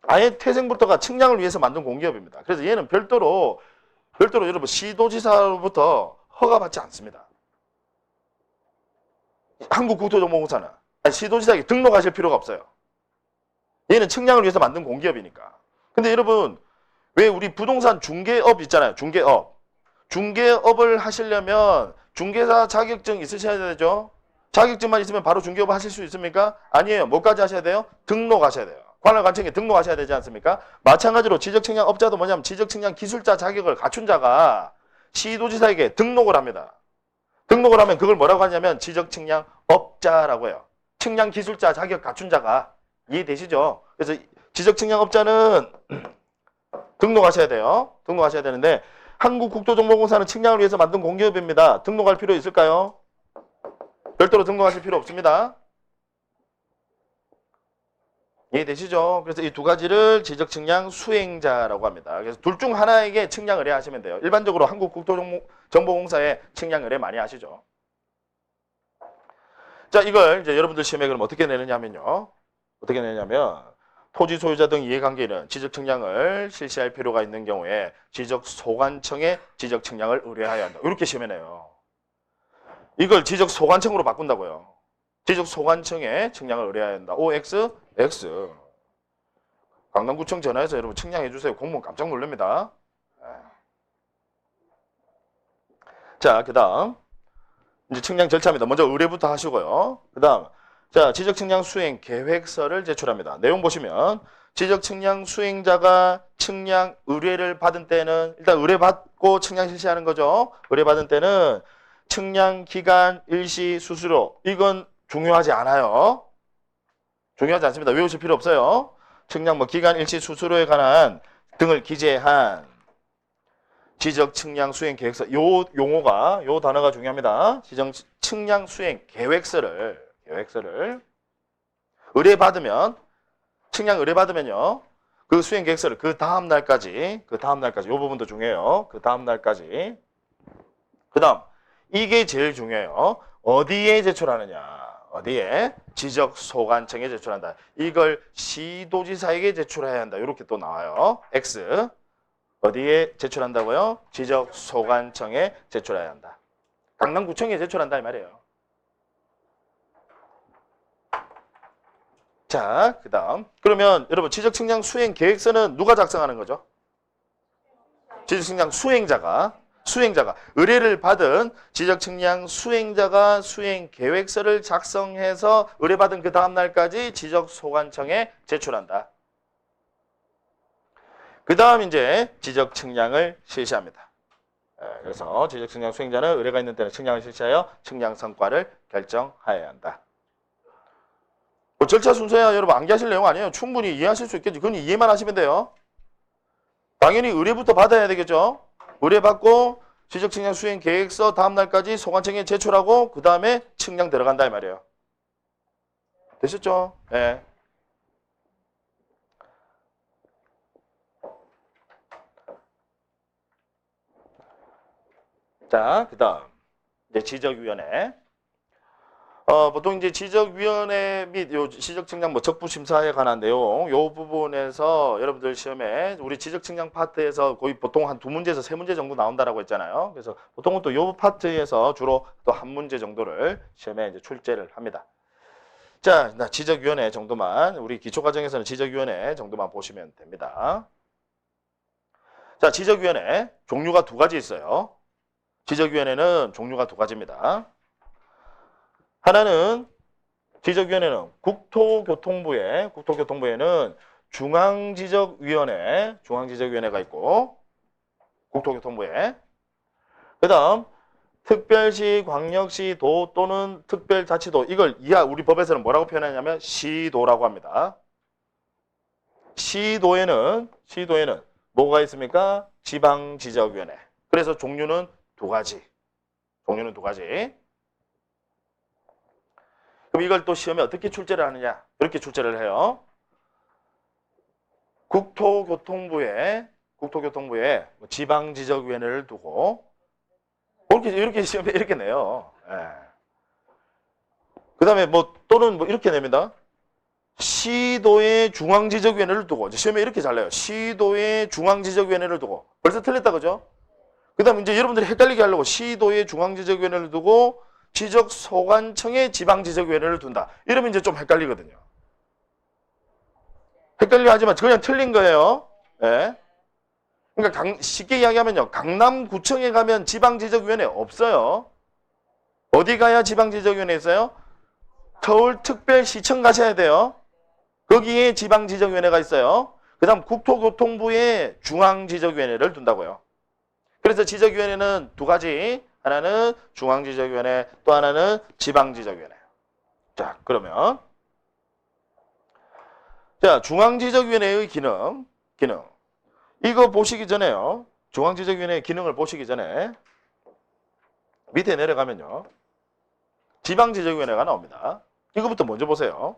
아예 태생부터가 측량을 위해서 만든 공기업입니다. 그래서 얘는 별도로 여러분 시도지사로부터 허가받지 않습니다. 한국국토정보공사는 시도지사에게 등록하실 필요가 없어요. 얘는 측량을 위해서 만든 공기업이니까. 근데 여러분 왜 우리 부동산 중개업 있잖아요. 중개업을 하시려면 중개사 자격증 있으셔야 되죠. 자격증만 있으면 바로 중개업을 하실 수 있습니까? 아니에요. 뭐까지 하셔야 돼요? 등록하셔야 돼요. 관할관청에 등록하셔야 되지 않습니까? 마찬가지로 지적측량업자도 뭐냐면 지적측량 기술자 자격을 갖춘 자가 시도지사에게 등록을 합니다. 등록을 하면 그걸 뭐라고 하냐면 지적측량업자라고 해요. 측량기술자 자격 갖춘 자가. 이해되시죠? 그래서 지적측량업자는 등록하셔야 돼요. 등록하셔야 되는데 한국국토정보공사는 측량을 위해서 만든 공기업입니다. 등록할 필요 있을까요? 별도로 등록하실 필요 없습니다. 이해되시죠? 그래서 이 두 가지를 지적측량 수행자라고 합니다. 그래서 둘 중 하나에게 측량 의뢰하시면 돼요. 일반적으로 한국국토정보공사에 측량 의뢰 많이 하시죠. 자, 이걸 이제 여러분들 시험에 그럼 어떻게 내느냐면요. 어떻게 내냐면 토지 소유자 등 이해관계인은 지적측량을 실시할 필요가 있는 경우에 지적소관청에 지적측량을 의뢰해야 한다. 이렇게 시험에 내요. 이걸 지적소관청으로 바꾼다고요. 지적소관청에 측량을 의뢰해야 한다. OX, X. 강남구청 전화해서 여러분 측량해 주세요. 공무원 깜짝 놀랍니다. 자, 그 다음 이제 측량 절차입니다. 먼저 의뢰부터 하시고요. 그 다음 자, 지적측량 수행 계획서를 제출합니다. 내용 보시면 지적측량 수행자가 측량 의뢰를 받은 때는 일단 의뢰받고 측량 실시하는 거죠. 의뢰받은 때는 측량 기간, 일시, 수수료 이건 중요하지 않아요. 중요하지 않습니다. 외우실 필요 없어요. 측량 기간, 일시, 수수료에 관한 등을 기재한 지적 측량 수행 계획서. 요 용어가 요 단어가 중요합니다. 지적 측량 수행 계획서를 의뢰받으면 측량 의뢰받으면요. 그 수행 계획서를 그 다음 날까지 요 부분도 중요해요. 그 다음 날까지. 그다음 이게 제일 중요해요. 어디에 제출하느냐? 어디에? 지적소관청에 제출한다. 이걸 시도지사에게 제출해야 한다. 이렇게 또 나와요. X. 어디에 제출한다고요? 지적소관청에 제출해야 한다. 강남구청에 제출한다 이 말이에요. 자, 그 다음. 그러면 여러분 지적측량 수행 계획서는 누가 작성하는 거죠? 지적측량 수행자가 의뢰를 받은 지적측량 수행자가 수행 계획서를 작성해서 의뢰받은 그 다음 날까지 지적소관청에 제출한다. 그 다음 이제 지적측량을 실시합니다. 그래서 지적측량 수행자는 의뢰가 있는 때는 측량을 실시하여 측량 성과를 결정하여야 한다. 뭐 절차 순서야 여러분 암기하실 내용 아니에요. 충분히 이해하실 수 있겠지. 그건 이해만 하시면 돼요. 당연히 의뢰부터 받아야 되겠죠. 의뢰받고 지적측량 수행 계획서 다음 날까지 소관청에 제출하고 그 다음에 측량 들어간다 이 말이에요. 되셨죠? 네. 자, 그 다음 이제 지적위원회. 보통 이제 지적위원회 및 요 지적측량 뭐 적부심사에 관한 내용 요 부분에서 여러분들 시험에 우리 지적측량 파트에서 거의 보통 한 2문제에서 3문제 정도 나온다라고 했잖아요. 그래서 보통은 또 요 파트에서 주로 또 1문제 정도를 시험에 이제 출제를 합니다. 자, 지적위원회 정도만 우리 기초과정에서는 지적위원회 정도만 보시면 됩니다. 자, 지적위원회 종류가 2가지 있어요. 지적위원회는 종류가 2가지입니다. 하나는 지적위원회는 국토교통부에는 중앙지적위원회가 있고 국토교통부에 그 다음 특별시, 광역시, 도 또는 특별자치도 이걸 우리 법에서는 뭐라고 표현하냐면 시도라고 합니다. 시도에는 뭐가 있습니까? 지방지적위원회. 그래서 종류는 2가지. 그럼 이걸 또 시험에 어떻게 출제를 하느냐? 이렇게 출제를 해요. 국토교통부에 지방지적위원회를 두고 이렇게 시험에 이렇게 내요. 그 다음에 또는 이렇게 냅니다. 시도의 중앙지적위원회를 두고 시험에 이렇게 잘 내요. 시도의 중앙지적위원회를 두고 벌써 틀렸다 그죠? 그 다음에 이제 여러분들이 헷갈리게 하려고 시도의 중앙지적위원회를 두고 지적소관청에 지방지적위원회를 둔다. 이러면 이제 좀 헷갈리거든요. 헷갈리게 하지만 그냥 틀린 거예요. 예. 그러니까 쉽게 이야기하면요. 강남구청에 가면 지방지적위원회 없어요. 어디 가야 지방지적위원회 있어요? 서울특별시청 가셔야 돼요. 거기에 지방지적위원회가 있어요. 그 다음 국토교통부에 중앙지적위원회를 둔다고요. 그래서 지적위원회는 2가지. 하나는 중앙지적위원회, 또 하나는 지방지적위원회. 자, 그러면 중앙지적위원회의 기능. 이거 보시기 전에요. 중앙지적위원회의 기능을 보시기 전에 밑에 내려가면요. 지방지적위원회가 나옵니다. 이거부터 먼저 보세요.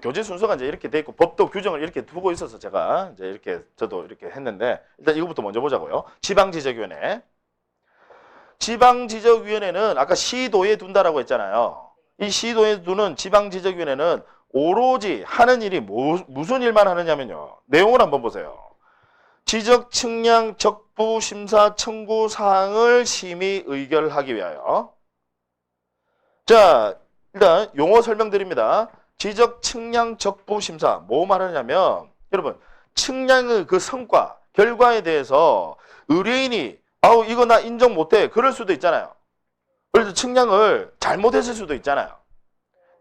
교재 순서가 이제 이렇게 돼 있고 법도 규정을 이렇게 두고 있어서 제가 이제 이렇게 저도 이렇게 했는데 일단 이거부터 먼저 보자고요. 지방지적위원회. 지방지적위원회는 아까 시도에 둔다라고 했잖아요. 이 시도에 두는 지방지적위원회는 오로지 하는 일이 무슨 일만 하느냐면요. 내용을 한번 보세요. 지적 측량 적부 심사 청구 사항을 심의 의결하기 위하여. 자, 일단 용어 설명드립니다. 지적 측량 적부 심사 뭐 말하냐면 여러분 측량의 그 성과 결과에 대해서 의뢰인이 이거 나 인정 못해 그럴 수도 있잖아요. 그래서 측량을 잘못했을 수도 있잖아요.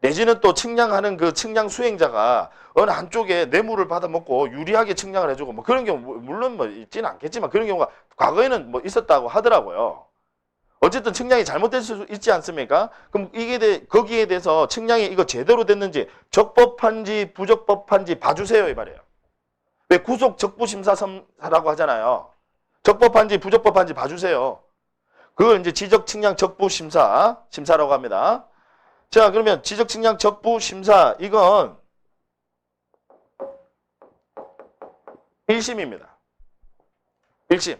내지는 또 측량하는 그 측량 수행자가 어느 한쪽에 뇌물을 받아먹고 유리하게 측량을 해주고 그런 경우 물론 있지는 않겠지만 그런 경우가 과거에는 있었다고 하더라고요. 어쨌든 측량이 잘못될 수 있지 않습니까? 그럼 거기에 대해서 측량이 이거 제대로 됐는지 적법한지 부적법한지 봐주세요 이 말이에요. 왜 구속 적부심사라고 하잖아요. 적법한지 부적법한지 봐주세요. 그걸 이제 지적 측량 적부 심사라고 합니다. 자, 그러면 지적 측량 적부 심사 이건 1심입니다. 1심.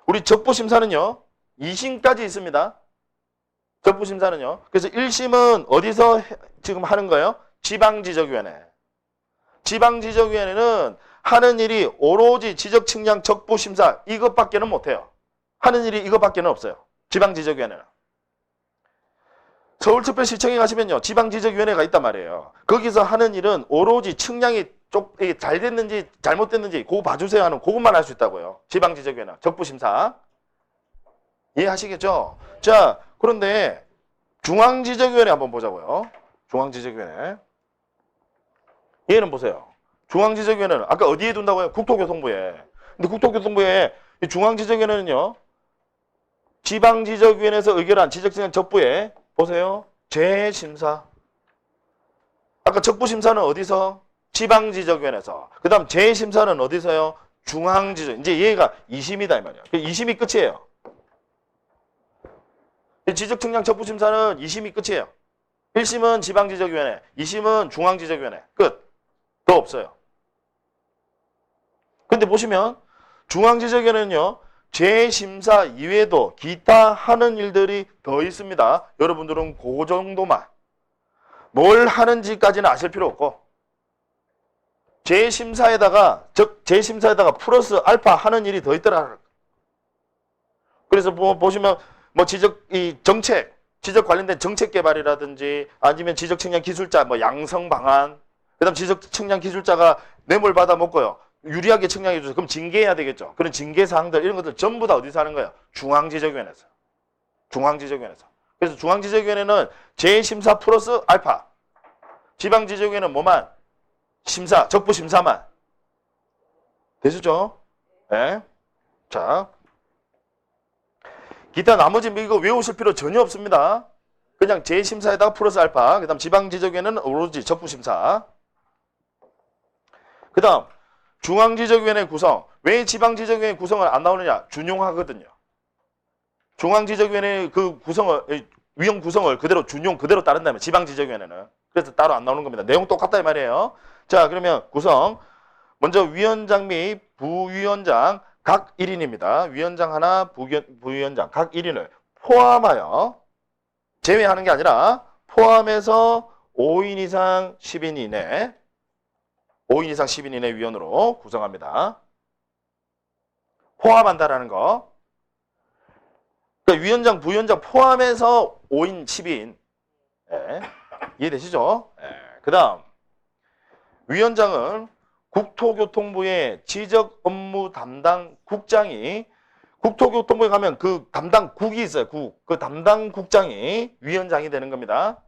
우리 적부 심사는요. 2심까지 있습니다. 적부 심사는요. 그래서 1심은 어디서 지금 하는 거예요? 지방지적위원회. 지방지적위원회는 하는 일이 오로지 지적 측량 적부 심사 이것밖에는 못해요. 하는 일이 이것밖에는 없어요. 지방지적위원회는. 서울특별시청에 가시면요. 지방지적위원회가 있단 말이에요. 거기서 하는 일은 오로지 측량이 잘 됐는지 잘못됐는지 그거 봐주세요 하는 그것만 할 수 있다고요. 지방지적위원회 적부심사. 이해하시겠죠? 자, 그런데 중앙지적위원회 한번 보자고요. 중앙지적위원회. 얘는 보세요. 중앙지적위원회는 아까 어디에 둔다고요? 국토교통부에. 근데 국토교통부에 이 중앙지적위원회는요. 지방지적위원회에서 의결한 지적측량 적부에 보세요. 재심사. 아까 적부심사는 어디서? 지방지적위원회에서. 그 다음 재심사는 어디서요? 중앙지적. 이제 얘가 2심이다 이 말이야. 2심이 끝이에요. 지적측량 적부심사는 2심이 끝이에요. 1심은 지방지적위원회, 2심은 중앙지적위원회. 끝. 더 없어요. 근데 보시면 중앙지적위원회는요. 재심사 이외에도 기타 하는 일들이 더 있습니다. 여러분들은 그 정도만. 뭘 하는지까지는 아실 필요 없고 재심사에다가 플러스 알파 하는 일이 더 있더라. 그래서 보시면 뭐 지적 관련된 정책 개발이라든지 아니면 지적 측량 기술자 뭐 양성 방안, 그다음 지적 측량 기술자가 뇌물 받아 먹고요. 유리하게 측량해 주세요. 그럼 징계해야 되겠죠. 그런 징계 사항들 이런 것들 전부 다 어디서 하는 거예요? 중앙지적위원회에서. 중앙지적위원회에서. 그래서 중앙지적위원회는 재심사 플러스 알파. 지방지적위원회는 뭐만? 심사, 적부심사만. 되시죠? 네. 자. 기타 나머지 이거 외우실 필요 전혀 없습니다. 그냥 재심사에다가 플러스 알파. 그 다음 지방지적위원회는 오로지 적부심사. 그 다음 중앙지적위원회 구성. 왜 지방지적위원회 구성을 안 나오느냐? 준용하거든요. 중앙지적위원회 그 구성을 위원 구성을 그대로 따른다면 지방지적위원회는. 그래서 따로 안 나오는 겁니다. 내용 똑같다 이 말이에요. 자, 그러면 구성. 먼저 위원장 및 부위원장 각 1인입니다. 위원장 하나, 부위원장 각 1인을 포함하여 제외하는 게 아니라 포함해서 5인 이상 10인 이내 5인 이상 10인 이내 위원으로 구성합니다. 포함한다라는 거. 그러니까 위원장, 부위원장 포함해서 5인 10인. 네. 이해되시죠? 네. 그 다음 위원장은 국토교통부의 지적 업무 담당 국장이 국토교통부에 가면 그 담당 국이 있어요. 그 담당 국장이 위원장이 되는 겁니다.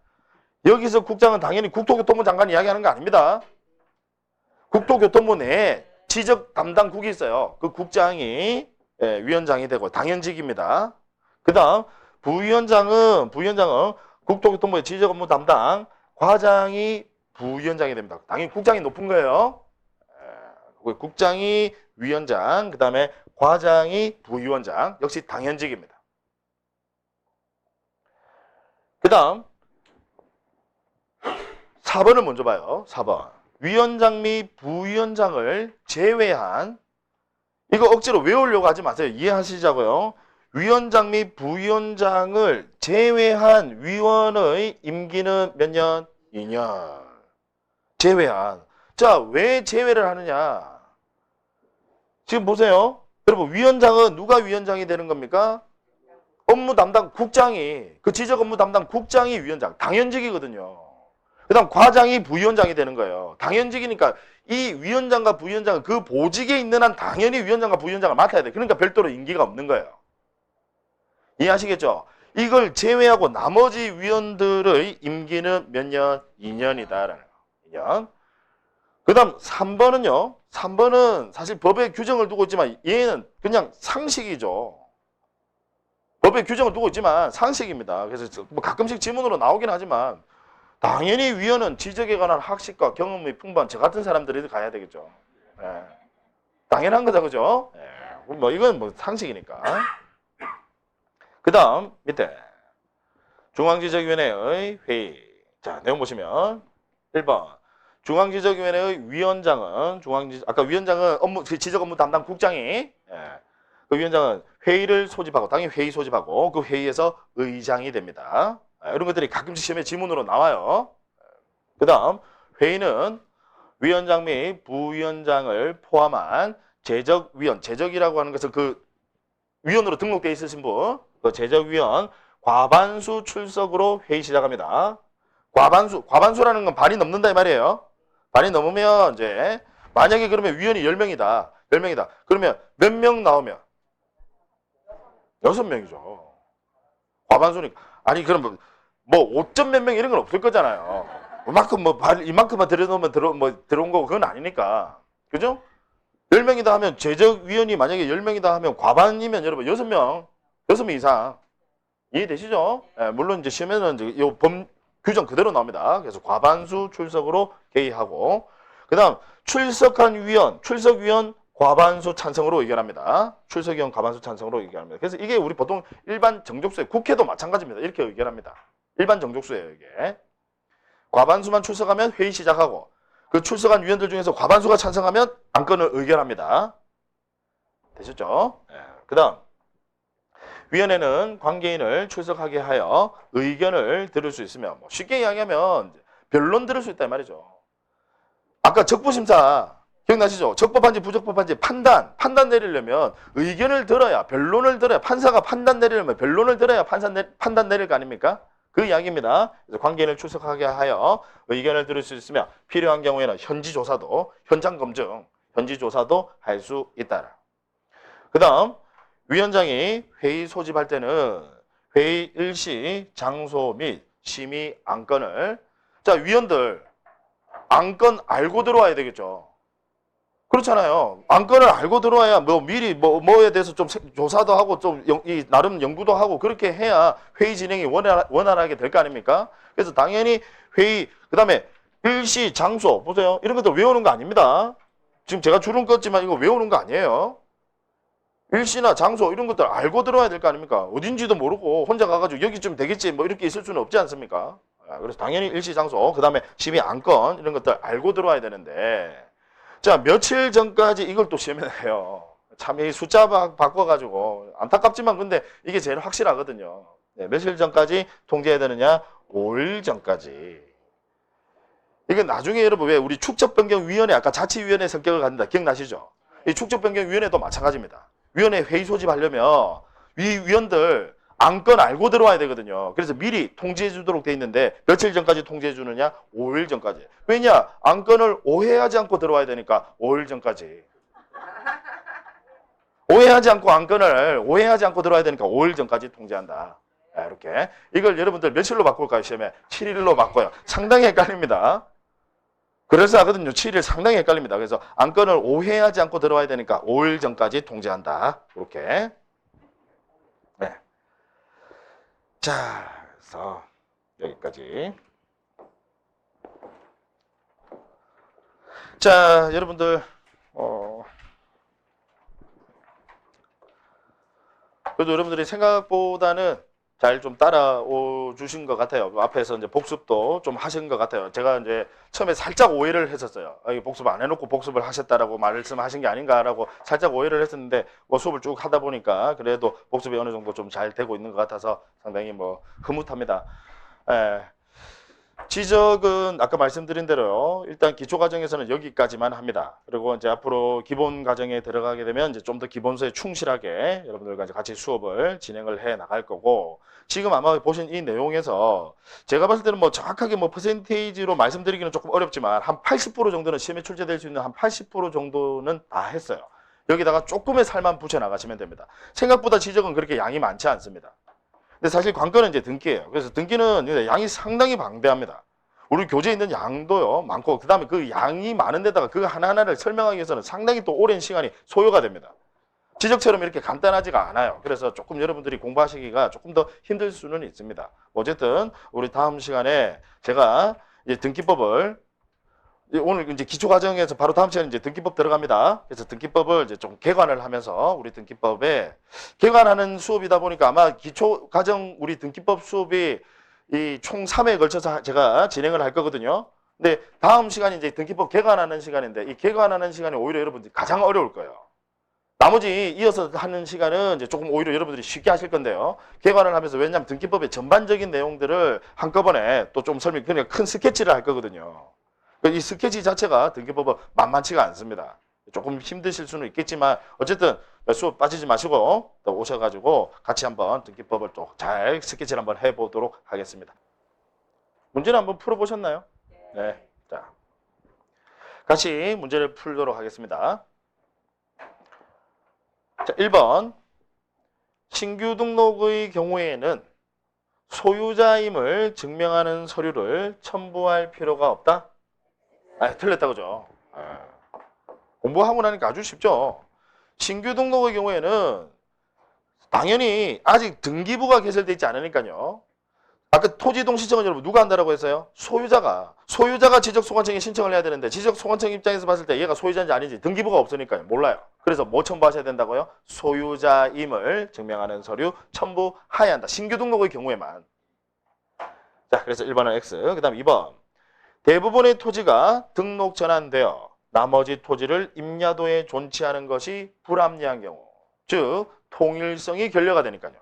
여기서 국장은 당연히 국토교통부 장관이 이야기하는 거 아닙니다. 국토교통부 내에 지적 담당국이 있어요. 그 국장이 위원장이 되고 당연직입니다. 그 다음 부위원장은 국토교통부의 지적 업무 담당 과장이 부위원장이 됩니다. 당연히 국장이 높은 거예요. 국장이 위원장, 그 다음에 과장이 부위원장, 역시 당연직입니다. 그 다음 4번을 먼저 봐요. 4번. 위원장 및 부위원장을 제외한, 이거 억지로 외우려고 하지 마세요. 이해하시자고요. 위원장 및 부위원장을 제외한 위원의 임기는 몇 년? 2년. 제외한. 자, 왜 제외를 하느냐? 지금 보세요. 여러분, 위원장은 누가 위원장이 되는 겁니까? 업무 담당 국장이, 그 지적 업무 담당 국장이 위원장, 당연직이거든요. 그 다음 과장이 부위원장이 되는 거예요. 당연직이니까 이 위원장과 부위원장은 그 보직에 있는 한 당연히 위원장과 부위원장을 맡아야 돼. 그러니까 별도로 임기가 없는 거예요. 이해하시겠죠? 이걸 제외하고 나머지 위원들의 임기는 몇 년? 2년이다라는 거. 2년. 그 다음 3번은요. 3번은 사실 법에 규정을 두고 있지만 얘는 그냥 상식이죠. 법에 규정을 두고 있지만 상식입니다. 그래서 뭐 가끔씩 지문으로 나오긴 하지만 당연히 위원은 지적에 관한 학식과 경험이 풍부한 저 같은 사람들이 가야 되겠죠. 예. 당연한 거다, 그죠? 예. 뭐 이건 뭐 상식이니까. 그다음 밑에 중앙지적위원회의 회의. 자, 내용 보시면 1번 중앙지적위원회의 위원장은 아까 위원장은 지적 업무 담당 국장이 그 위원장은 회의를 소집하고 당연히 회의 소집하고 그 회의에서 의장이 됩니다. 이런 것들이 가끔씩 시험에 지문으로 나와요. 그다음 회의는 위원장 및 부위원장을 포함한 제적위원, 제적이라고 하는 것은 그 위원으로 등록되어 있으신 분, 그 제적위원 과반수 출석으로 회의 시작합니다. 과반수라는 건 반이 넘는다 이 말이에요. 반이 넘으면 이제 만약에 그러면 위원이 10명이다. 10명이다. 그러면 몇 명 나오면 6명이죠. 과반수니까. 아니 그럼 뭐 5점 몇 명 이런 건 없을 거잖아요. 이만큼만 들여놓으면 들어온 거고 그건 아니니까. 그죠? 10명이다 하면 제적위원이 만약에 10명이다 하면 과반이면 여러분 6명 이상. 이해되시죠? 물론 이제 시험에는 이제 이 규정 그대로 나옵니다. 그래서 과반수 출석으로 개의하고, 그 다음 출석위원 과반수 찬성으로 의결합니다. 출석위원 과반수 찬성으로 의결합니다. 그래서 이게 우리 보통 일반 정족수에 국회도 마찬가지입니다. 이렇게 의결합니다. 일반 정족수예요, 이게. 과반수만 출석하면 회의 시작하고, 그 출석한 위원들 중에서 과반수가 찬성하면 안건을 의결합니다. 되셨죠? 그 다음 위원회는 관계인을 출석하게 하여 의견을 들을 수 있으며, 뭐 쉽게 이야기하면 변론 들을 수 있다 이 말이죠. 아까 적부심사 기억나시죠? 적법한지 부적법한지 판단 내리려면 의견을 들어야, 변론을 들어야, 판사가 판단 내리려면 변론을 들어야 판단 내릴 거 아닙니까? 그 이야기입니다. 그래서 관계인을 출석하게 하여 의견을 들을 수 있으며 필요한 경우에는 현장 검증, 현지 조사도 할 수 있다. 그 다음 위원장이 회의 소집할 때는 회의 일시, 장소 및 심의 안건을, 자, 위원들 안건 알고 들어와야 되겠죠. 그렇잖아요. 안건을 알고 들어와야 미리 뭐에 대해서 좀 조사도 하고 좀 나름 연구도 하고 그렇게 해야 회의 진행이 원활하게 될 거 아닙니까? 그래서 당연히 회의, 그 다음에 일시, 장소 보세요. 이런 것들 외우는 거 아닙니다. 지금 제가 줄은 껐지만 이거 외우는 거 아니에요. 일시나 장소 이런 것들 알고 들어와야 될 거 아닙니까? 어딘지도 모르고 혼자 가가지고 여기쯤 되겠지 뭐 이렇게 있을 수는 없지 않습니까? 그래서 당연히 일시, 장소, 그 다음에 심의 안건 이런 것들 알고 들어와야 되는데, 자, 며칠 전까지 이걸 또 시험에 내요. 참 이 숫자 바꿔가지고 안타깝지만 근데 이게 제일 확실하거든요. 며칠 전까지 통제해야 되느냐? 5일 전까지. 이건 나중에 여러분 왜 우리 축적변경위원회 아까 자치위원회 성격을 갖는다 기억나시죠? 이 축적변경위원회도 마찬가지입니다. 위원회 회의 소집하려면 위원들 안건 알고 들어와야 되거든요. 그래서 미리 통지해 주도록 돼 있는데 며칠 전까지 통지해 주느냐? 5일 전까지. 왜냐? 안건을 오해하지 않고 들어와야 되니까 5일 전까지. 오해하지 않고 들어와야 되니까 5일 전까지 통지한다. 이렇게. 이걸 여러분들 며칠로 바꿀까요? 시험에 7일로 바꿔요. 상당히 헷갈립니다. 그래서 하거든요. 7일 상당히 헷갈립니다. 그래서 안건을 오해하지 않고 들어와야 되니까 5일 전까지 통지한다. 이렇게. 네. 자, 그래서 여기까지. 자, 여러분들 그래도 여러분들이 생각보다는 잘 좀 따라오 주신 것 같아요. 그 앞에서 이제 복습도 좀 하신 것 같아요. 제가 이제 처음에 살짝 오해를 했었어요. 복습 안 해놓고 복습을 하셨다라고 말씀하신 게 아닌가라고 살짝 오해를 했었는데, 뭐 수업을 쭉 하다 보니까 그래도 복습이 어느 정도 좀 잘 되고 있는 것 같아서 상당히 뭐 흐뭇합니다. 지적은 아까 말씀드린 대로요. 일단 기초 과정에서는 여기까지만 합니다. 그리고 이제 앞으로 기본 과정에 들어가게 되면 이제 좀 더 기본서에 충실하게 여러분들과 이제 같이 수업을 진행을 해 나갈 거고, 지금 아마 보신 이 내용에서 제가 봤을 때는 뭐 정확하게 뭐 퍼센테이지로 말씀드리기는 조금 어렵지만 한 80% 정도는 시험에 출제될 수 있는 한 80% 정도는 다 했어요. 여기다가 조금의 살만 붙여 나가시면 됩니다. 생각보다 지적은 그렇게 양이 많지 않습니다. 근데 사실 관건은 이제 등기예요. 그래서 등기는 양이 상당히 방대합니다. 우리 교재에 있는 양도요 많고, 그 다음에 그 양이 많은 데다가 그 하나하나를 설명하기 위해서는 상당히 또 오랜 시간이 소요가 됩니다. 지적처럼 이렇게 간단하지가 않아요. 그래서 조금 여러분들이 공부하시기가 조금 더 힘들 수는 있습니다. 어쨌든 우리 다음 시간에 제가 이제 등기법을 오늘 이제 기초과정에서 바로 다음 시간에 이제 등기법 들어갑니다. 그래서 등기법을 이제 좀 개관을 하면서 우리 등기법에 개관하는 수업이다 보니까 아마 기초과정 우리 등기법 수업이 이 총 3회에 걸쳐서 제가 진행을 할 거거든요. 근데 다음 시간이 이제 등기법 개관하는 시간인데 이 개관하는 시간이 오히려 여러분들이 가장 어려울 거예요. 나머지 이어서 하는 시간은 이제 조금 오히려 여러분들이 쉽게 하실 건데요. 개관을 하면서 왜냐하면 등기법의 전반적인 내용들을 한꺼번에 또 좀 그러니까 큰 스케치를 할 거거든요. 이 스케치 자체가 등기법은 만만치가 않습니다. 조금 힘드실 수는 있겠지만 어쨌든 수업 빠지지 마시고 또 오셔가지고 같이 한번 등기법을 또 잘 스케치를 한번 해보도록 하겠습니다. 문제는 한번 풀어보셨나요? 네. 자, 같이 문제를 풀도록 하겠습니다. 자, 1번. 신규 등록의 경우에는 소유자임을 증명하는 서류를 첨부할 필요가 없다? 틀렸다 그죠? 공부하고 나니까 아주 쉽죠. 신규 등록의 경우에는 당연히 아직 등기부가 개설되어 있지 않으니까요. 아까 토지이동 신청은 여러분 누가 한다라고 했어요? 소유자가 지적소관청에 신청을 해야 되는데 지적소관청 입장에서 봤을 때 얘가 소유자인지 아닌지 등기부가 없으니까요. 몰라요. 그래서 뭐 첨부하셔야 된다고요? 소유자임을 증명하는 서류 첨부해야 한다. 신규 등록의 경우에만. 자, 그래서 1번은 X. 그 다음 2번. 대부분의 토지가 등록 전환되어 나머지 토지를 임야도에 존치하는 것이 불합리한 경우. 즉 통일성이 결여가 되니까요.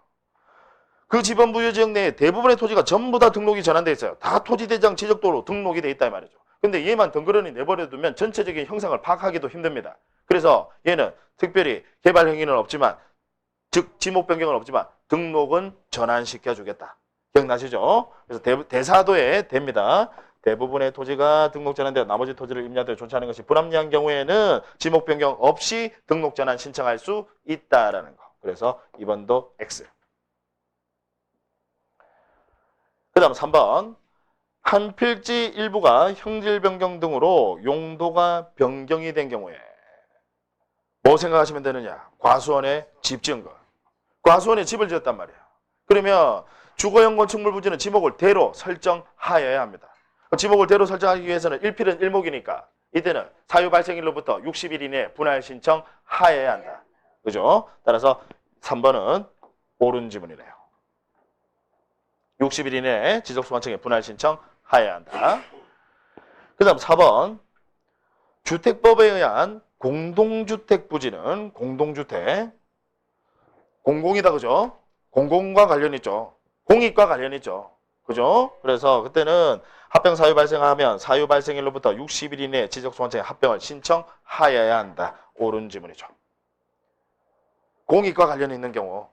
그 지번 부여 지역 내에 대부분의 토지가 전부 다 등록이 전환돼 있어요. 다 토지대장 지적도로 등록이 돼 있다 이 말이죠. 근데 얘만 덩그러니 내버려 두면 전체적인 형상을 파악하기도 힘듭니다. 그래서 얘는 특별히 개발 행위는 없지만 즉 지목 변경은 없지만 등록은 전환시켜 주겠다. 기억나시죠? 그래서 대사도에 됩니다. 대부분의 토지가 등록 전환되어 나머지 토지를 임야도에 존치하는 것이 불합리한 경우에는 지목 변경 없이 등록 전환 신청할 수 있다라는 거. 그래서 2번도 X. 그 다음 3번. 한 필지 일부가 형질 변경 등으로 용도가 변경이 된 경우에 뭐 생각하시면 되느냐? 과수원에 집 지은 거. 과수원에 집을 지었단 말이에요. 그러면 주거용 건축물 부지는 지목을 대로 설정하여야 합니다. 지목을 대로 설정하기 위해서는 1필은 1목이니까 이때는 사유 발생일로부터 60일 이내에 분할 신청하여야 한다. 그죠? 따라서 3번은 옳은 지문이네요. 60일 이내에 지적소관청에 분할 신청하여야 한다. 그 다음 4번. 주택법에 의한 공동주택 부지는 공동주택. 공공이다 그죠? 공공과 관련 있죠. 공익과 관련 있죠. 그죠? 그래서 그때는 합병 사유 발생하면 사유 발생일로부터 60일 이내에 지적소관청에 합병을 신청하여야 한다. 옳은 지문이죠. 공익과 관련이 있는 경우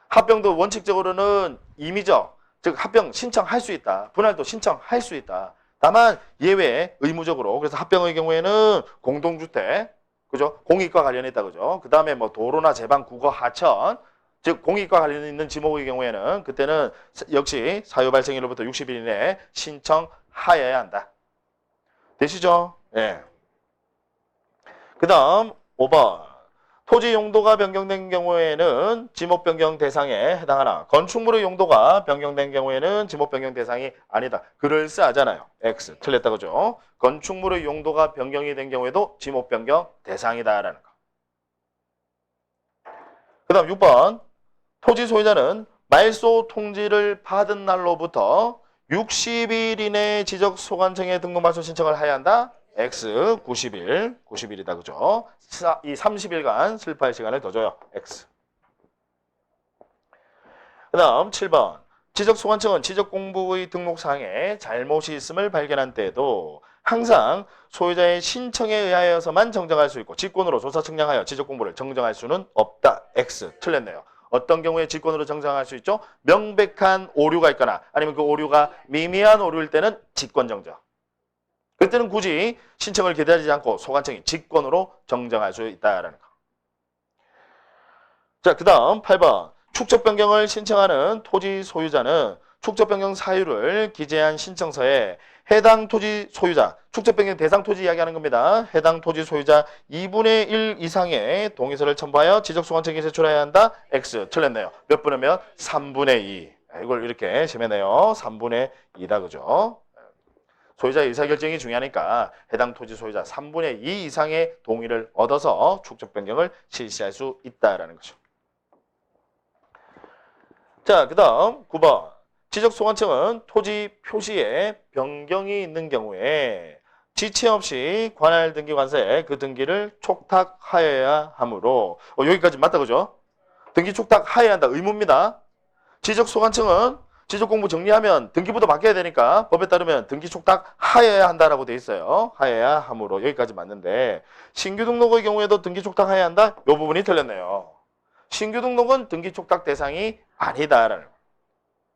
합병도 원칙적으로는 임의적 즉 합병 신청할 수 있다. 분할도 신청할 수 있다. 다만 예외 의무적으로 그래서 합병의 경우에는 공동주택 그죠? 공익과 관련이 있다 그죠? 그 다음에 뭐 도로나 제방 국어 하천 즉 공익과 관련 있는 지목의 경우에는 그때는 역시 사유 발생일로부터 60일 이내에 신청하여야 한다. 되시죠? 예. 그 다음 5번. 토지 용도가 변경된 경우에는 지목 변경 대상에 해당하나 건축물의 용도가 변경된 경우에는 지목 변경 대상이 아니다. 그럴싸하잖아요. X. 틀렸다 그죠? 건축물의 용도가 변경이 된 경우에도 지목 변경 대상이다라는 거. 그 다음 6번. 토지 소유자는 말소 통지를 받은 날로부터 60일 이내에 지적소관청에 등록 말소 신청을 해야 한다. X 90일이다 그죠? 이 30일간 슬퍼할 시간을 더 줘요. X. 그 다음 7번. 지적소관청은 지적공부의 등록사항에 잘못이 있음을 발견한 때에도 항상 소유자의 신청에 의하여서만 정정할 수 있고 직권으로 조사 측량하여 지적공부를 정정할 수는 없다. X. 틀렸네요. 어떤 경우에 직권으로 정정할 수 있죠? 명백한 오류가 있거나 아니면 그 오류가 미미한 오류일 때는 직권 정정. 그때는 굳이 신청을 기다리지 않고 소관청이 직권으로 정정할 수 있다라는 거. 자, 그 다음 8번. 축적 변경을 신청하는 토지 소유자는 축적 변경 사유를 기재한 신청서에 해당 토지 소유자, 축적 변경 대상 토지 이야기하는 겁니다. 해당 토지 소유자 2분의 1 이상의 동의서를 첨부하여 지적소관청에 제출해야 한다. X. 틀렸네요. 몇 분이면 3분의 2. 이걸 이렇게 심해내요. 3분의 2다. 그죠? 소유자의 의사결정이 중요하니까 해당 토지 소유자 3분의 2 이상의 동의를 얻어서 축적 변경을 실시할 수 있다라는 거죠. 자, 그 다음 9번. 지적소관청은 토지 표시에 변경이 있는 경우에 지체 없이 관할 등기관세에 그 등기를 촉탁하여야 하므로 여기까지 맞다 그죠? 등기 촉탁하여야 한다. 의무입니다. 지적소관청은 지적공부 정리하면 등기부터 바뀌어야 되니까 법에 따르면 등기 촉탁하여야 한다라고 돼 있어요. 하여야 하므로 여기까지 맞는데 신규 등록의 경우에도 등기 촉탁하여야 한다? 이 부분이 틀렸네요. 신규 등록은 등기 촉탁 대상이 아니다라는 거.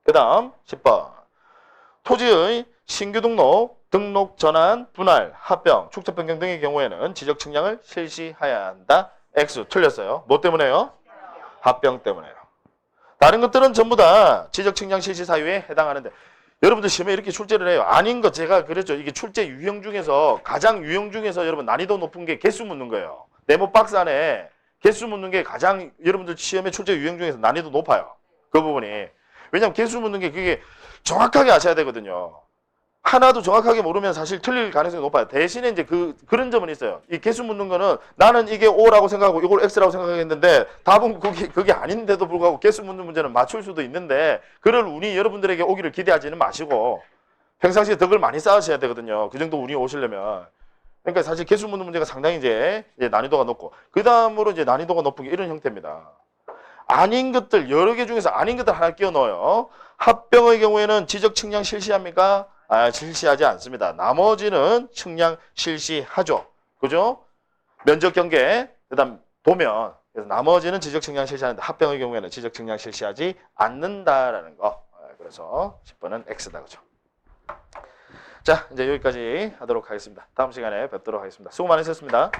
그 다음 10번. 토지의 신규 등록, 등록 전환, 분할, 합병, 축적 변경 등의 경우에는 지적 측량을 실시해야 한다. X 틀렸어요. 뭐 때문에요? 합병 때문에요. 다른 것들은 전부 다 지적 측량 실시 사유에 해당하는데 여러분들 시험에 이렇게 출제를 해요. 아닌 거 제가 그랬죠. 이게 출제 유형 중에서 가장 유형 중에서 여러분 난이도 높은 게 개수 묻는 거예요. 네모 박스 안에 개수 묻는 게 가장 여러분들 시험에 출제 유형 중에서 난이도 높아요. 그 부분이. 왜냐면 개수 묻는 게 그게 정확하게 아셔야 되거든요. 하나도 정확하게 모르면 사실 틀릴 가능성이 높아요. 대신에 이제 그런 점은 있어요. 이 개수 묻는 거는 나는 이게 O라고 생각하고 이걸 X라고 생각했는데 답은 그게 아닌데도 불구하고 개수 묻는 문제는 맞출 수도 있는데 그럴 운이 여러분들에게 오기를 기대하지는 마시고 평상시에 덕을 많이 쌓으셔야 되거든요. 그 정도 운이 오시려면. 그러니까 사실 개수 묻는 문제가 상당히 이제 난이도가 높고 그 다음으로 이제 난이도가 높은 게 이런 형태입니다. 아닌 것들 여러 개 중에서 아닌 것들 하나 끼워 넣어요. 합병의 경우에는 지적 측량 실시합니까? 실시하지 않습니다. 나머지는 측량 실시하죠. 그죠? 면적 경계, 그 다음 도면. 그래서 나머지는 지적 측량 실시하는데 합병의 경우에는 지적 측량 실시하지 않는다라는 거. 그래서 10번은 X다. 그죠? 자, 이제 여기까지 하도록 하겠습니다. 다음 시간에 뵙도록 하겠습니다. 수고 많으셨습니다.